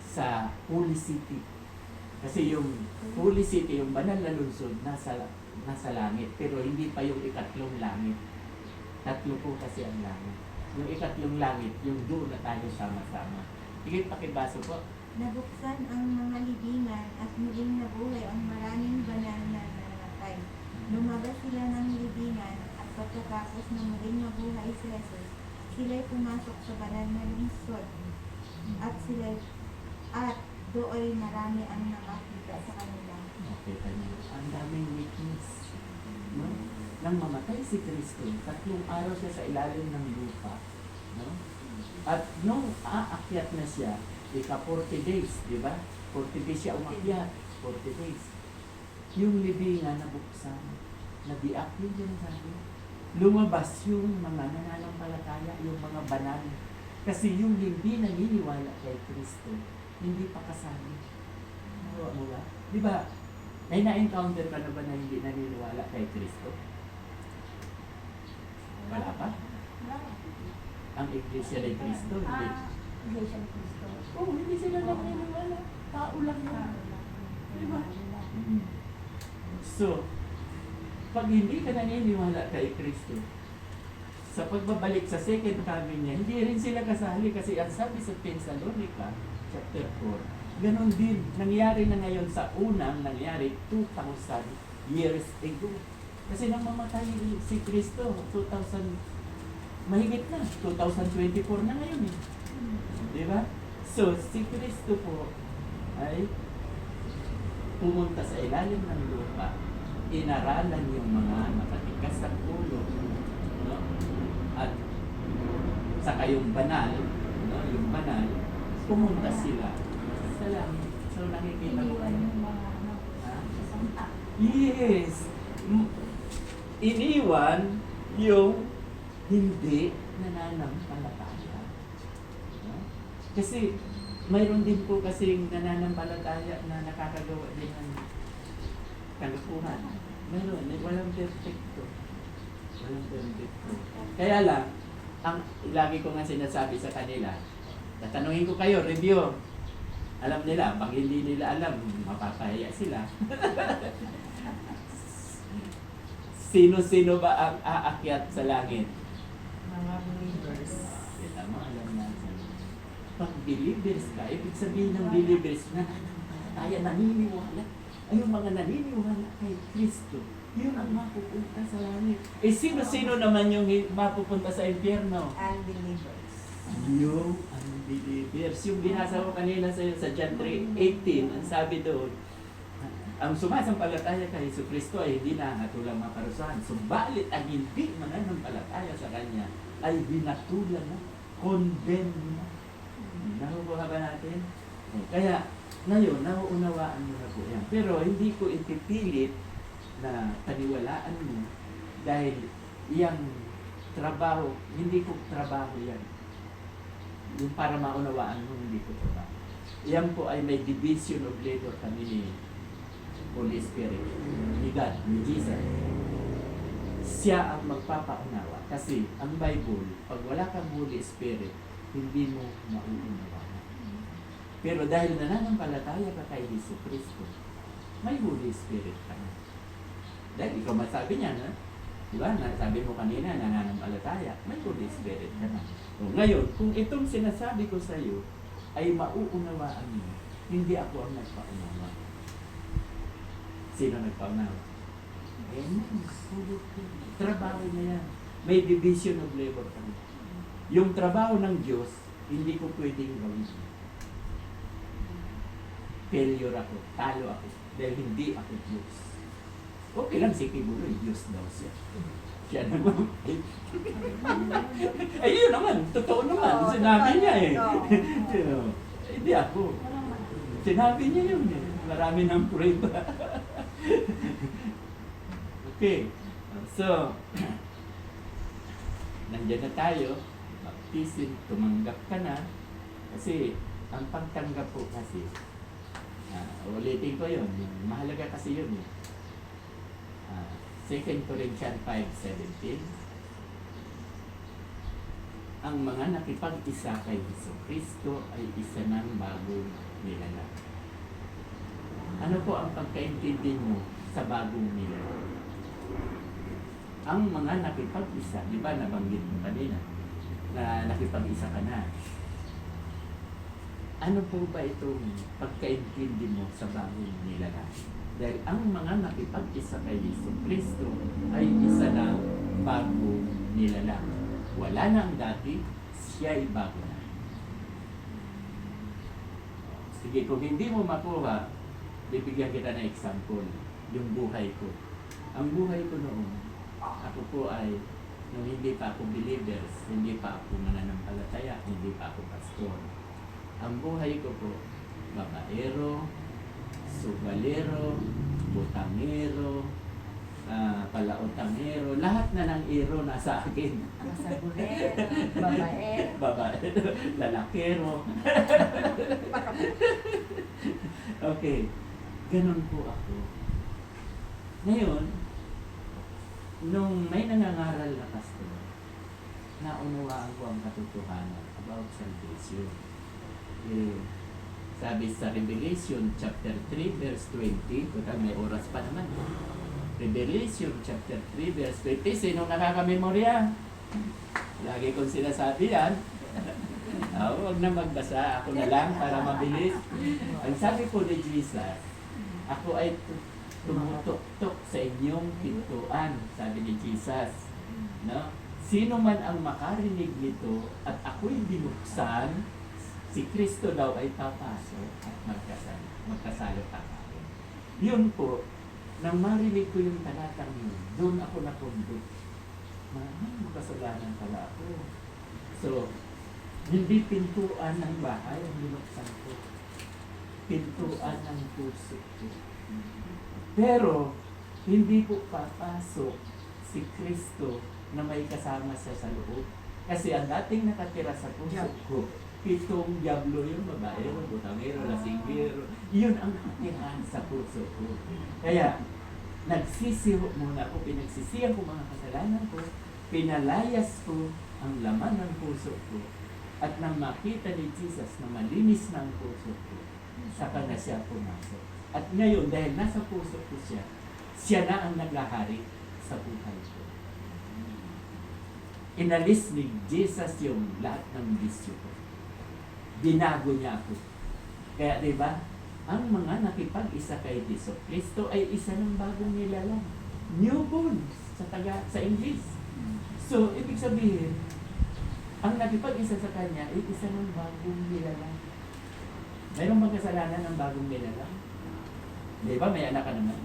sa Holy City. Kasi yung Holy City, yung banal na lungsod, nasa langit. Pero hindi pa yung ikatlong langit. Tatlo po kasi ang langit. Yung ikatlong langit, yung doon na tayo sama-sama. Higit pakibaso po. Nabuksan ang mga libingan at muling nabuhay ang maraming banal na namatay. Lumabas sila ng libingan at pagkatapos na muling mabuhay si Jesus, sila'y pumasok sa banal na lungsod at doon marami ang nakakita sa kanila. Okay, tayo. Ang daming witness. No? Nang mamatay si Kristo, 3 araw siya sa ilalim ng lupa. No? At nung aakyat na siya, 40 days, di ba? 40 days siya umakyat. 40 days. Yung libingan nabuksan, nabiak yun yung sabi. Lumabas yung mga nananampalataya, yung mga banal. Kasi yung hindi naniniwala kay Kristo, hindi pa kasali. Mo ba? Di ba? May na-encounter ka na ba na hindi naniniwala kay Kristo? Wala pa? Ang Iglesia ni Kristo, hindi. Iglesia ni Cristo. Hindi sila naniniwala. Tao lang yan. Di ba? So, pag hindi ka naniniwala kay Kristo, sa pagbabalik sa second coming niya, hindi rin sila kasali kasi ang sabi sa Thessalonica, chapter 4, ganon din, nangyari na ngayon sa unang nangyari 2,000 years ago. Kasi nang mamatay si Kristo, 2,000, mahigit na, 2024 na ngayon eh. Di ba? So, si Kristo po ay pumunta sa ilalim ng lupa, inaralan yung mga matatikas ng ulo, no? At saka yung banal, no? Yung banal, pumunta sila sa langit. So, nakikita mo Iniwan kayo. yung mga ano, Ha? sa santa. Yes! Iniwan yung hindi nananampalataya. No? Kasi mayroon din po kasing nananampalataya na nakakagawa din ng kalukuhan. Mayroon, walang perfecto. Walang perfecto. Kaya lang, ang lagi ko nga sinasabi sa kanila, tatanungin ko kayo, review. Alam nila, pag hindi nila alam, mapapahiya sila. Sino-sino ba ang aakyat sa langit? Mga believers. Kita mo, alam natin. Pag believers ka, ibig sabihin ng believers na tayo naniniwala. Ay, yung mga naniniwala kay Kristo, yun ang mapupunta sa langit. Eh, sino-sino naman yung mapupunta sa impyerno? Unbelievers. Yung unbelievers. Yung binasa ko kanina sa John 3:18, ang sabi doon, ang sumasampalataya kay Jesucristo ay hindi nangatulang maparusahan. Subalit ang hindi mananampalataya sa Kanya ay hinatulan na, condemned na. Nakukuha ba natin? Kaya, ngayon, nauunawaan mo na po yan. Pero hindi ko ipipilit na paniwalaan mo dahil yung trabaho, hindi ko trabaho yan. Yung para maunawaan mo, hindi ko trabaho. Yan po ay may division of labor kami ni Holy Spirit, ni God, ni Jesus. Siya ang magpapaunawa. Kasi ang Bible, pag wala kang Holy Spirit, hindi mo mauunawaan. Pero dahil nananampalataya ka kay Jesucristo, may Holy Spirit ka na. Dahil ikaw masabi niya, na, di ba? Sabi mo kanina, nananampalataya, may Holy Spirit ka na. So, ngayon, kung itong sinasabi ko sa iyo ay mauunawaan mo, hindi ako ang nagpaunawa. Sino nagpaunawa? Amen. Trabaho na yan. May division of labor kami. Yung trabaho ng Diyos, hindi ko pwedeng gawin. Failure ako, talo ako, dahil hindi ako Diyos. Okay lang si Kibuloy, Diyos daw siya. Siya naman. Ay, yun naman, totoo naman. Oo, Sinabi totoo niya eh. yun, oo. Hindi ako. Sinabi niya yun eh. Marami ng prueba. Okay. So, nandiyan na tayo. Baptism, tumanggap ka na. Kasi, ang pagtanggap po kasi, ulitin ko yun. Mahalaga kasi yun eh. 2 Corinthians 5:17. Ang mga nakipag-isa kay Jesucristo ay isa ng bagong nilalang. Ano po ang pagkaintindi mo sa bagong nilalang? Ang mga nakipag-isa, di ba nabanggit mo kanina, na nakipag-isa ka na. Ano po ba itong pagkaintindi mo sa bagong nilalang? Dahil ang mga nakipag-isa kay Jesucristo ay isa ng bagong nilalang. Wala na ang dati, siya ay bago na. Sige, kung hindi mo makuha, bibigyan kita ng example, yung buhay ko. Ang buhay ko noon, ako po ay, nung hindi pa ako believers, hindi pa ako mananampalataya, hindi pa ako pastor. Ang buhay ko po, babaero, subalero, butangero, palautangero, lahat na ng ero nasa akin. Masagurero, babae. Babae, lalakero. Okay, ganun po ako. Ngayon, nung may nangangaral na pastor, naunawaan ko ang katotohanan about salvation. Sabi sa Revelation chapter 3 verse 20, total may oras pa naman. Revelation chapter 3 verse 20, sino nakakamemorya? Lagi kong sinasabi yan. Huwag na magbasa, ako na lang para mabilis. Ang sabi po ni Jesus, ako ay tumutok-tok sa inyong pintuan, sabi ni Jesus. No? Sino man ang makarinig nito at ako'y binuksan, si Kristo daw ay papasok at magkasalo kakain. Yun po, nang marinig ko yung talatang yun, doon ako napundok. Makasalanan pala ako. So, hindi pintuan ng bahay ang binuksan ko. Pintuan ng puso ko. Pero, hindi po papasok si Kristo na may kasama siya sa loob. Kasi ang dating nakatira sa puso ko, 7 diablo yung babaero, butangero, lasinggero. Yun ang nakatirahan sa puso ko. Kaya, nagsisiho muna ako, pinagsisihan ko mga kasalanan ko, pinalayas ko ang laman ng puso ko, at nang makita ni Jesus na malinis na ang puso ko, saka na siya pumasok. At ngayon, dahil nasa puso ko siya, siya na ang naghahari sa buhay ko. Inalis ni Jesus yung lahat ng bisyo ko. Binago niya ako. Kaya diba, ang mga nakipag-isa kay Jesu Kristo ay isa ng bagong nilalang. Newborn sa English. So, ibig sabihin, ang nakipag-isa sa Kanya ay isa ng bagong nilalang. Mayroong bang kasalanan ng bagong nilalang? Di ba? May anak ka naman.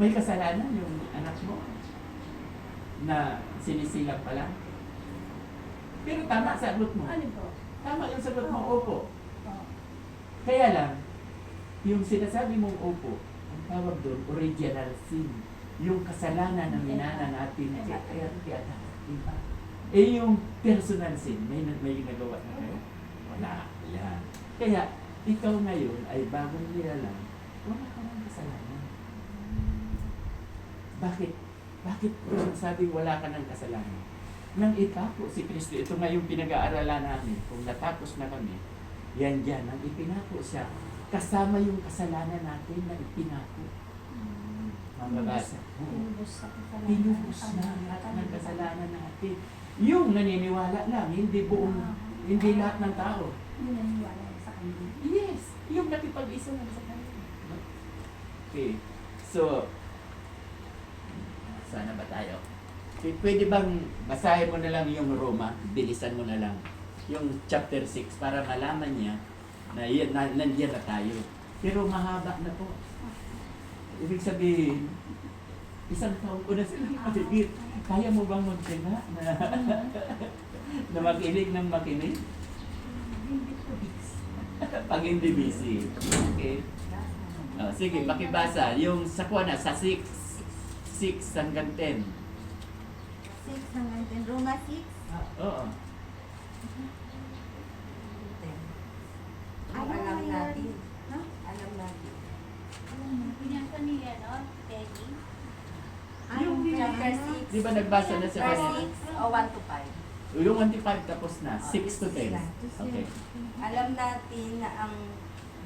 May kasalanan yung anak mo na sinisilang pa lang. Pero tama sa sagot mo. Ano po? Tama yung sagot mo, opo. Oo. Kaya lang, yung sinasabi mong opo, ang tawag doon, original sin. Yung kasalanan na minana natin kaya diba? Eh yung personal sin, may ginagawa na kayo? Wala. Yan. Kaya, ikaw ngayon ay bagong nilalang, wala ka ng kasalanan. Bakit? Bakit sabi wala ka ng kasalanan? Nang itako si Kristo, ito nga yung pinag-aaralan namin, kung natapos na kami, yan dyan, nang ipinako siya, kasama yung kasalanan natin na ipinako. Mababasa. Tinubos sa kasalanan. Tinubos na lahat ng kasalanan natin. Yung naniniwala lang, hindi buong, hindi lahat ng tao. Yung naniniwala sa kanya. Yes, yung nakipag-isa lang sa kanya. Okay, so, sana ba tayo? Pwede bang basahin mo na lang yung Roma, bilisan mo na lang yung chapter 6 para malaman niya na nandiyan na tayo. Pero mahaba na po. Ibig sabihin, isang taon ko na silang matigit. Kaya mo bang magtiga na, na makinig ng makinig? Hindi po. Pag hindi busy. Okay. Sige, makibasa. Yung sa kuha na, sa 6 hanggang 10. 6 hanggang 10. Roma 6. Oo. Alam natin. No? Alam natin. Binasa niya, no? Teddy? Yung Chapter ano? 6. Di ba nagbasa na sa Verse kanina? 6 o 1 to 5. Yung 1 to 5 tapos na. 6 to 10. Okay. Alam natin na ang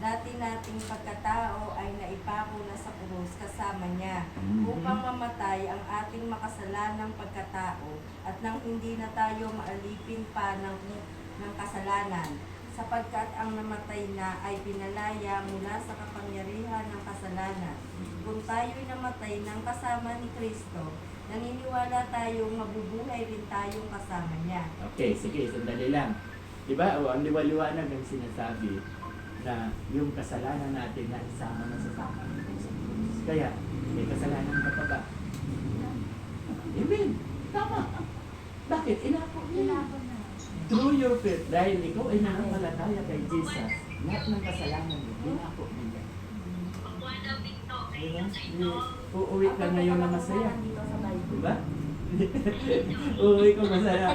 dati nating pagkatao ay naipako na sa krus kasama niya upang mamatay ang ating makasalanang pagkatao at nang hindi na tayo maalipin pa ng kasalanan sapagkat ang namatay na ay pinalaya mula sa kapangyarihan ng kasalanan. Kung tayo'y namatay ng kasama ni Kristo, naniniwala tayong mabubuhay rin tayong kasama niya. Okay, sige, sandali lang. Diba? O, ang liwaliwanag ng sinasabi na yung kasalanan natin na isama na sa sama. Kaya, may kasalanan ka pa ba? Amen. Tama. Bakit? Inako niya. Tinapon na. Through your faith, dahil ikaw ay nananampalataya kay Jesus, lahat ng kasalanan mo, inako niya. Diba? Uuwi ka ngayon na masaya. Dito sa Bible. Diba? Uuwi ko masaya.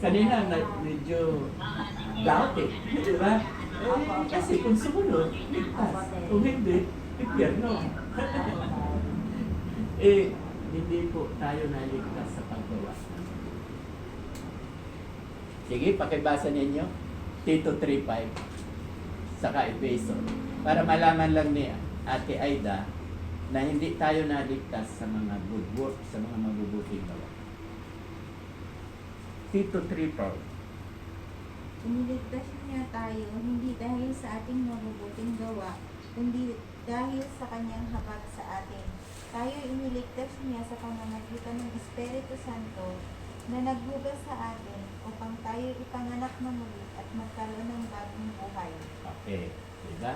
Kanina, medyo doubt eh. Diba? Eh, kasi kung sumunod, ligtas. Kung hindi, impyerno. Eh, hindi po tayo naligtas sa paggawa. Sige, pakibasa ninyo. Tito 3:5 saka Efeso. Para malaman lang ni Ate Aida na hindi tayo naligtas sa mga good work, sa mga mabubuting gawa. Tito Triple. Iniligtas niya tayo, hindi dahil sa ating mabubuting gawa, kundi dahil sa kanyang habag sa atin. Tayo iniligtas niya sa pamamagitan ng Espiritu Santo na nagbugas sa atin upang tayo ipanganak na muli at magkaroon ng bagong buhay. Okay, diba?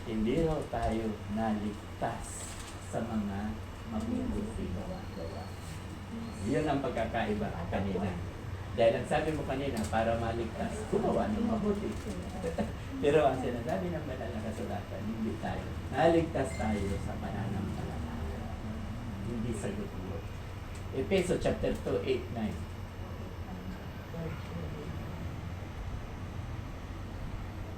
Hindi raw tayo naligtas sa mga mabubuting gawa. Yun ang pagkakaiba kanina. Dahil ang sabi mo kanina, para maligtas, gumawa ng mabuti. Pero ang sinasabi ng banal na kasulatan, hindi tayo. Naligtas tayo sa pananampalataya. Hindi sa gusto. Efeso chapter 2, 8, 9.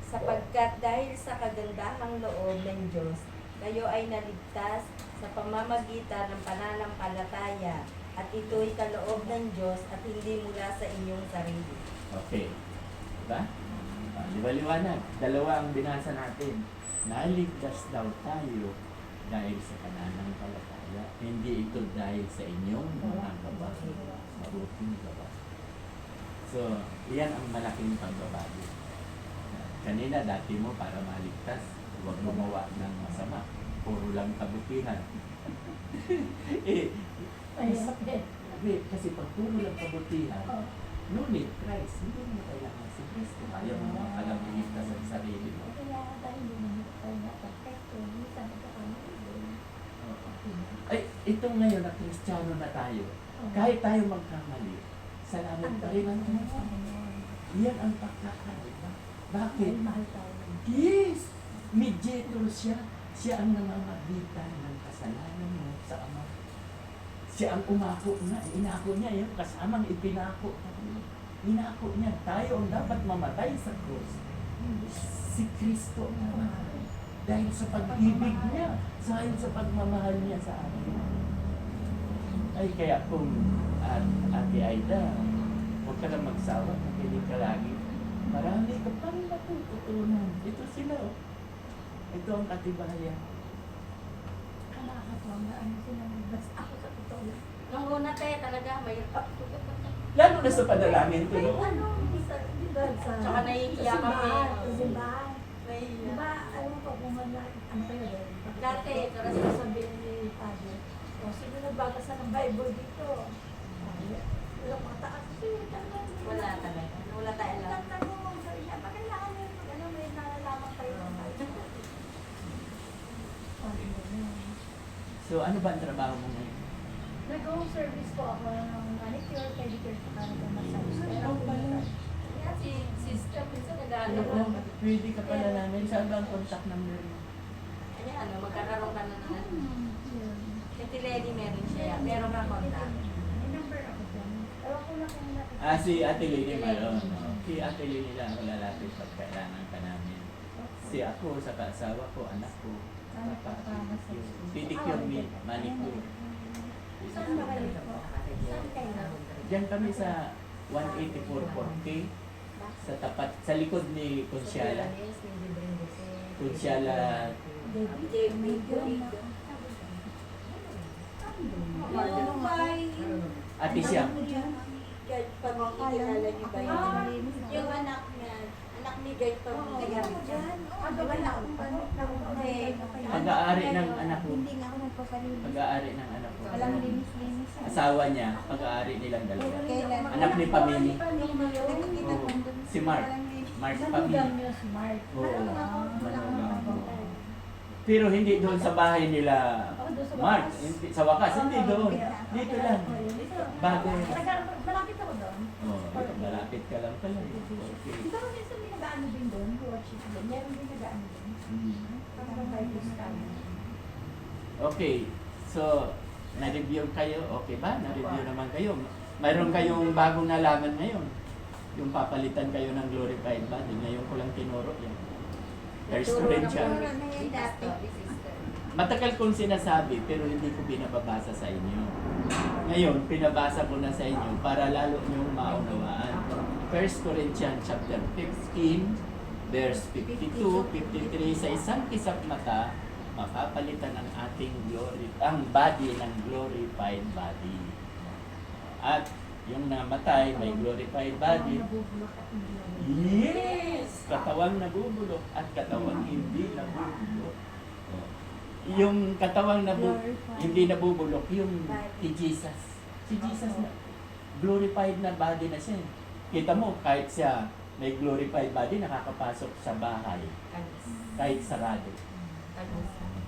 Sapagkat dahil sa kagandahang loob ng Diyos, kayo ay naligtas sa pamamagitan ng pananampalataya at ito'y kaloob ng Diyos at hindi mula sa inyong sarili. Okay. Diba? Liwaliwanag. Dalawa ang binasa natin. Naligtas daw tayo dahil sa pananampalataya. Hindi ito dahil sa inyong mga gawa. Mabuting gawa. So, iyan ang malaking pagbabago. Kanina, dati mo para maligtas, huwag gumawa ng masama. Puro lang kabutihan. Mahirap din. Kasi pag puro lang kabutihan, Oh. ngunit Christ, hindi mo kailangan si Kristo. Ayaw mo mga palamigtas sa sarili mo. Kaya tayo hindi tayo perfecto. Minsan nagkakamali din. Ay, ito ngayon na Kristiyano na tayo. Kahit tayo magkamali, salamat pa rin ang Panginoon. Yan ang pagkakaiba. Bakit? Mahal tayo. Yes! Mediator siya. Siya ang namamagitan ng kasalanan mo sa Ama. Siya ang umako na. Inako niya yung kasamang ipinako. Inako niya. Tayo ang dapat mamatay sa krus. Si Kristo ang namatay. Dahil sa pag-ibig niya. Sa pagmamahal niya sa atin. Ay kaya kung Ate Aida, huwag ka lang magsawa. Makinig ka lagi. Marami ka pang matututunan. Ito sila. Oh. Ito ang katibayan. Nakakatawa na ano sila nagbas. Ako sa totoo lang. Nung una tayo talaga, may Lalo na sa panalangin ko. Ay, No? ano, di ba sa... Tsaka nahihiya kami. Sa simbahan. Di nahihiya. ba, alam ko kung ano kayo rin. Dati, Pero sasabihin ni Father, o sino nagbabasa ng Bible dito? Wala mga taas. wala talaga. Wala tayo alam. Nagtanong sa iya, bakit kailangan nyo ano, may nalalaman kayo ng Bible? So ano ba ang trabaho mo ngayon? Nag-home service po ako ng manicure, pedicure, sa kanila massage. Pero Yan si sister, minsan nag-ano Oo, pwede ka pala namin. Saan ba ang contact number mo? Ayan, ano, magkakaroon ka na ng yun. Kati Lenny meron siya. Meron ka contact. May number ako dyan. Ewan ko na kung nakikita. Si Ate Lily Malon. Si Ate Lily lang ang lalapit pag kailangan ka namin. Si ako, sa asawa ko, anak ko. Pedicure me, manicure. Saan ba kayo po? Saan kayo? Diyan kami sa 184 K sa tapat, sa likod ni Consiala. Consiala, Ate siya. Kahit pag makikilala niyo ba yun? Yung anak niya, anak ni Guy pag nagayari dyan. Pag-aari ng anak ko. Hindi nga ako nagpapalinis. Pag-aari ng anak ko. Walang linis-linis. Asawa niya, pag-aari nilang dalawa. Kailan? Anak ni Pamini. Nakikita ko Oo. doon. Si Mark. Mark Pamini. Manugang nyo, smart. Oo. Manugang. Pero hindi doon sa bahay nila Mark. Hindi, sa wakas, hindi doon. Dito lang. Bago. Malapit ako doon. Oh, malapit ka lang pala. Okay. Di ba minsan may nag-ano din doon? Worship din. Meron din nag-ano din. Parang Bible study. Okay. So, na-review kayo. Okay ba? Na-review naman kayo. Mayroon kayong bagong nalaman ngayon. Yung papalitan kayo ng glorified body. Ngayon ko lang tinuro yan. First Corinthians. Turo na yan dati. Matagal kong sinasabi pero hindi ko binababasa sa inyo. Ngayon, pinabasa ko na sa inyo para lalo niyong maunawaan. 1 Corinthians chapter 15, verse 52, 53, sa isang kisap mata, mapapalitan ang ating glory, ang body ng glorified body. At Yung namatay, may glorified body. Nabubulok at hindi nabubulok. Yes! Katawang nabubulok at katawang hindi nabubulok. Oh. Yung katawang hindi nabubulok, yung si Jesus. Si Jesus na glorified na body na siya. Kita mo, kahit siya may glorified body, nakakapasok sa bahay. Kahit sarado.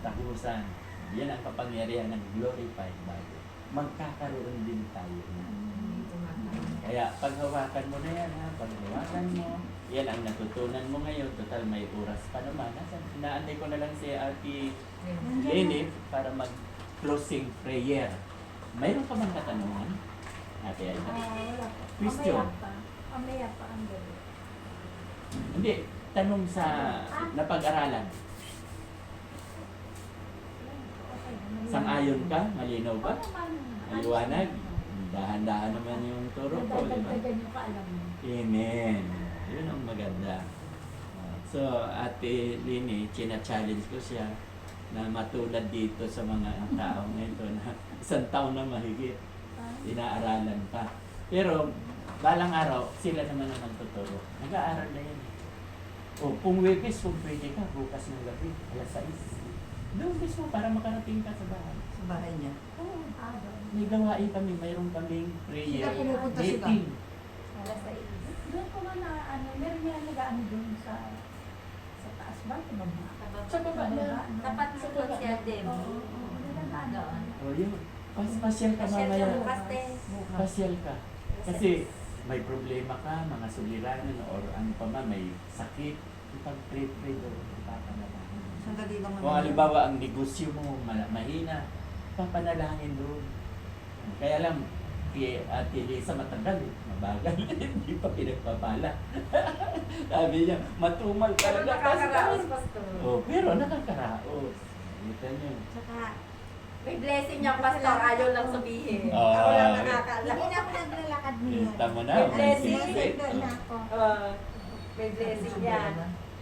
Tagusan. Yan ang kapangyarihan ng glorified body. Magkakaroon din tayo. Kaya paghawakan mo na yan, ha? Paghawakan mo, yan ang natutunan mo ngayon. Total, may oras pa naman. Inaantay ko na lang si Ate Lenny para mag-closing prayer. Mayroon ka bang katanungan? Ate Aida? Wala po. Question. Mamaya pa ang gabi. Hindi, tanong sa napag-aralan. Sang-ayon ka? Malinaw ba? Maliwanag? Dahan-dahan naman yung turo ko, di ba? Nadagdagan yung kaalaman. Amen. Yun ang maganda. So, Ate Lini, china-challenge ko siya na matulad dito sa mga taong ito na isang taon na mahigit, inaaralan pa. Pero, balang araw, sila naman ang magtuturo. Nag-aaral na yan. O, kung Webes, kung pwede ka, bukas ng gabi, alas 6. Doon mismo para makarating ka sa bahay. Sa bahay niya. Oo. May gawain kami, mayroon kaming prayer. Sila pumupunta sila. meeting. Doon ko nga na, meron nga nag-ano doon sa taas ba? Sa baba. Sa baba na. Tapat sa Social Dem. Oo, nag-ano. O yun, pasyal ka Pasyal mamaya. ka bukas din. Pasyal ka. Kasi may problema ka, mga suliranin, or ano pa man, may sakit. Ipag-pray doon, ipapanalangin. Sandali lang Kung halimbawa ang negosyo mo mahina, papanalangin doon. Kaya lang, Ate Lisa matagal, mabagal, hindi pa pinagpapala. Sabi niya, matumal Pero talaga. nakakaraos, Pastor. Oh, pero nakakaraos. Kita niyo. Tsaka, May blessing niyang Pastor, ayaw lang sabihin. Ah. Ako lang hindi nakakaalam. na ako naglalakad ngayon. Kita mo na, May may blessing. secret. Doon na ako. May blessing yan.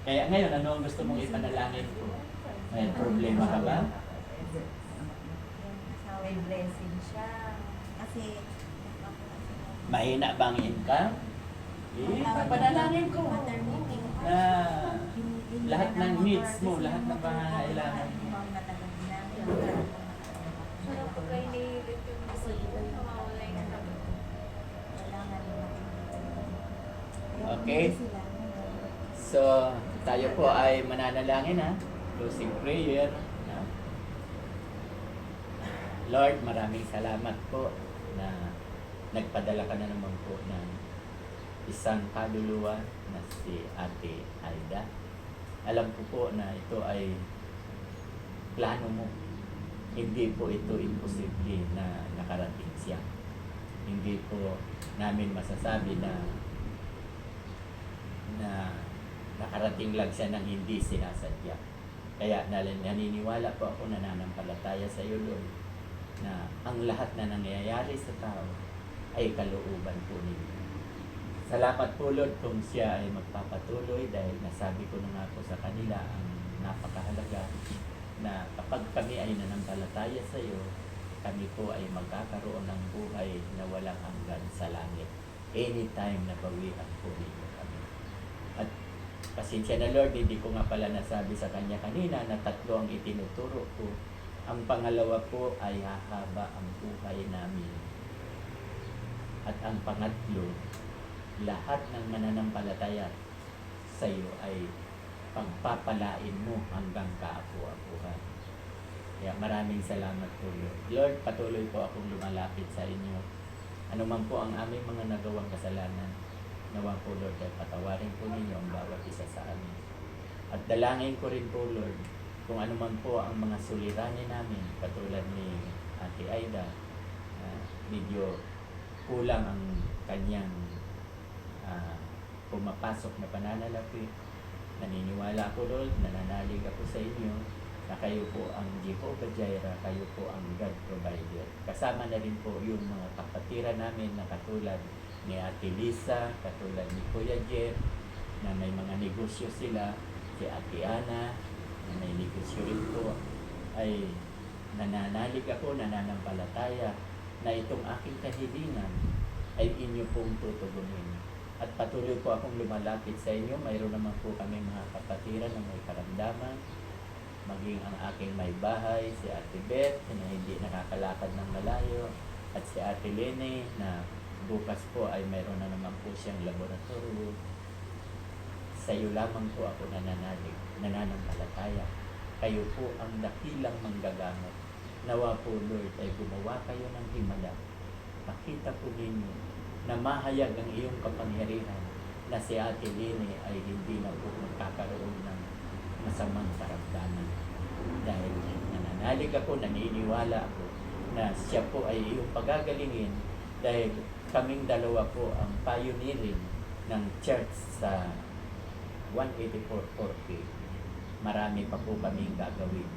Kaya ngayon, ano ang gusto mong ipanalangin ko? May problema ka ba? May blessing siya. Kasi, Mahina bang income? Panalangin ko. maternity. Na lahat ng needs mo, lahat ng pangangailangan mo. Matagal na. Pero pag kayo nililit yung gusto mo, mawawala yung sabi. Kailangan Okay. So, tayo po ay mananalangin, ha? Closing prayer. No? Lord, maraming salamat po na nagpadala ka na naman po ng isang kaluluwa na si Ate Aida. Alam ko po na ito ay plano mo. Hindi po ito imposible na nakarating siya. Hindi po namin masasabi na nakarating lang siya ng hindi sinasadya. Kaya naniniwala po ako, nananampalataya sa iyo, Lord, na ang lahat na nangyayari sa tao ay kalooban po ninyo. Salamat po, Lord, kung siya ay magpapatuloy dahil nasabi ko na nga po sa kanila ang napakahalaga na kapag kami ay nanampalataya sa iyo, kami po ay magkakaroon ng buhay na walang hanggan sa langit. Anytime na bawian po ninyo kami. At pasensya na, Lord, hindi ko nga pala nasabi sa kanya kanina na 3 ang itinuturo ko. Ang pangalawa po ay hahaba ang buhay namin. At ang pangatlo, lahat ng mananampalataya sa iyo ay pagpapalain mo hanggang kaapu-apuhan. Kaya maraming salamat po, Lord. Lord, patuloy po akong lumalapit sa inyo. Ano man po ang aming mga nagawang kasalanan, nawa po, Lord, ay patawarin po ninyo ang bawat isa sa amin. At dalangin ko rin po, Lord, kung ano man po ang mga suliranin namin, katulad ni Ate Aida, medyo kulang ang kanyang pumapasok na pananalapi. Naniniwala ako, Lord, nananalig ako sa inyo na kayo po ang Jehovah Jireh, kayo po ang God Provider. Kasama na rin po yung mga kapatiran namin na katulad ni Ate Lisa, katulad ni Kuya Jeff, na may mga negosyo sila, si Ate Ana, na may negosyo rin po, ay nananalig ako, nananampalataya na itong aking kahilingan ay inyo pong tutugunin. At patuloy po akong lumalapit sa inyo. Mayroon naman po kami mga kapatiran na may karamdaman. Maging ang aking may bahay, si Ate Beth, na hindi nakakalakad ng malayo. At si Ate Lene, na bukas po ay mayroon na naman po siyang laboratorio. Sa iyo lamang po ako nananampalataya. Kayo po ang dakilang manggagamot. Nawa po, Lord, ay gumawa kayo ng himala. Makita po ninyo na mahayag ang iyong kapangyarihan na si Ate Lene ay hindi na po magkakaroon ng masamang karamdaman. Dahil nananalig ako, naniniwala ako na siya po ay iyong pagagalingin dahil kaming dalawa po ang pioneering ng church sa 18440. Marami pa po kaming gagawin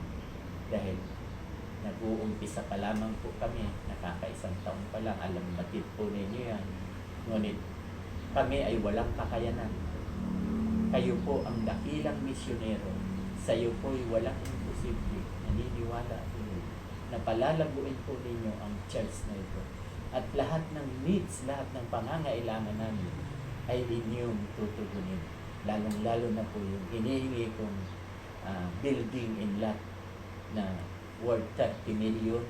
dahil nag-uumpisa pa lamang po kami, nakakaisang taon pa lang, alam batid po ninyo yan. Ngunit kami ay walang kakayanan. Kayo po ang dakilang misyonero. Sa iyo po ay walang imposible. Naniniwala po na palalaguin po ninyo ang church na ito. At lahat ng needs, lahat ng pangangailangan namin ay inyong tutugunin. Lalong-lalo na po yung hinihingi kong building in lot na worth 30 million.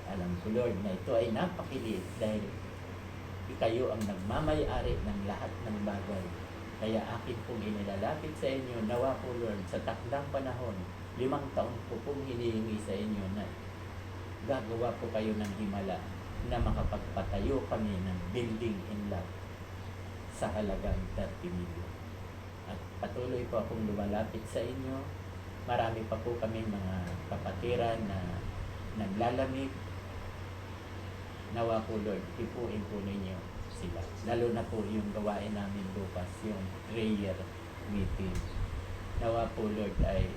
Alam ko, Lord, na ito ay napakiliit dahil kayo ang nagmamay-ari ng lahat ng bagay. Kaya akin pong inilalapit sa inyo, nawa po, Lord, sa takdang panahon, 5 taon po pong hinihingi sa inyo na gagawa po kayo ng himala na makapagpatayo kami ng building in lot sa halagang 30 million. At patuloy po akong lumalapit sa inyo. Marami pa po kami mga kapatiran na naglalamig. Nawa po, Lord, ipuin po ninyo sila. Lalo na po yung gawain namin bukas, yung prayer meeting. Nawa po, Lord, ay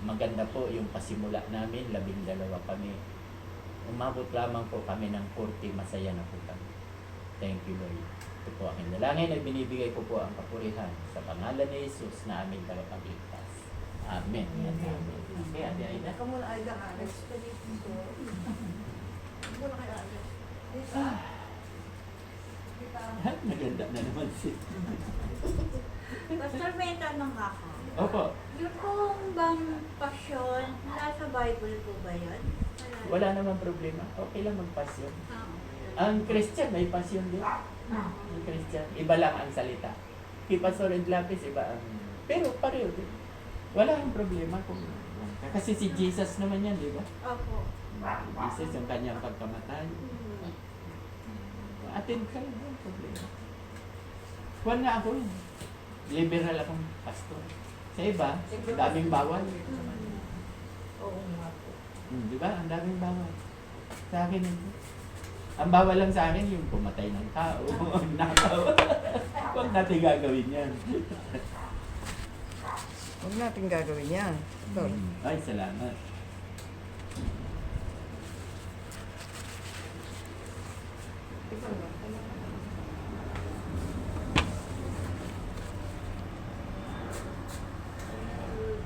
maganda po yung pasimula namin, 12 kami. Umabot lamang po kami ng 40, masaya na po kami. Thank you, Lord. Ito po aking dalangin ay binibigay ko po ang kapurihan sa pangalan ni Jesus na aming tagapagligtas. Amen. Amen. Okay, Ate Aida. Ikaw muna, Aida, Alex. Ikaw muna kay Alex. Dita. Maganda na naman si... Pastor, may tanong ako. Opo. Yung kung bang pasyon, nasa Bible po ba yun? Wala namang problema. Okay lang magpasyon. Ah, Ang Christian may pasyon din. Ang Christian. Iba lang ang salita. Kay Pastor Ed Lapis, iba ang... Pero pareho din. Wala ang problema kung... Kasi si Jesus naman yan, di ba? Opo. Jesus yung kanyang pagkamatay. Attend kayo, walang problema. Kuwan nga ako yun. Liberal akong pastor. Sa iba, daming bawal. Oo nga po. Di ba? Ang daming bawal. Sa akin, hindi. Ang bawal lang sa akin yung pumatay ng tao, ang nakaw. Huwag natin gagawin yan. Huwag natin gagawin yan. Sorry. Ay, salamat.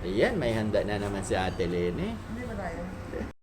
Ayan, may handa na naman si Ate Lene. Hindi ba tayo?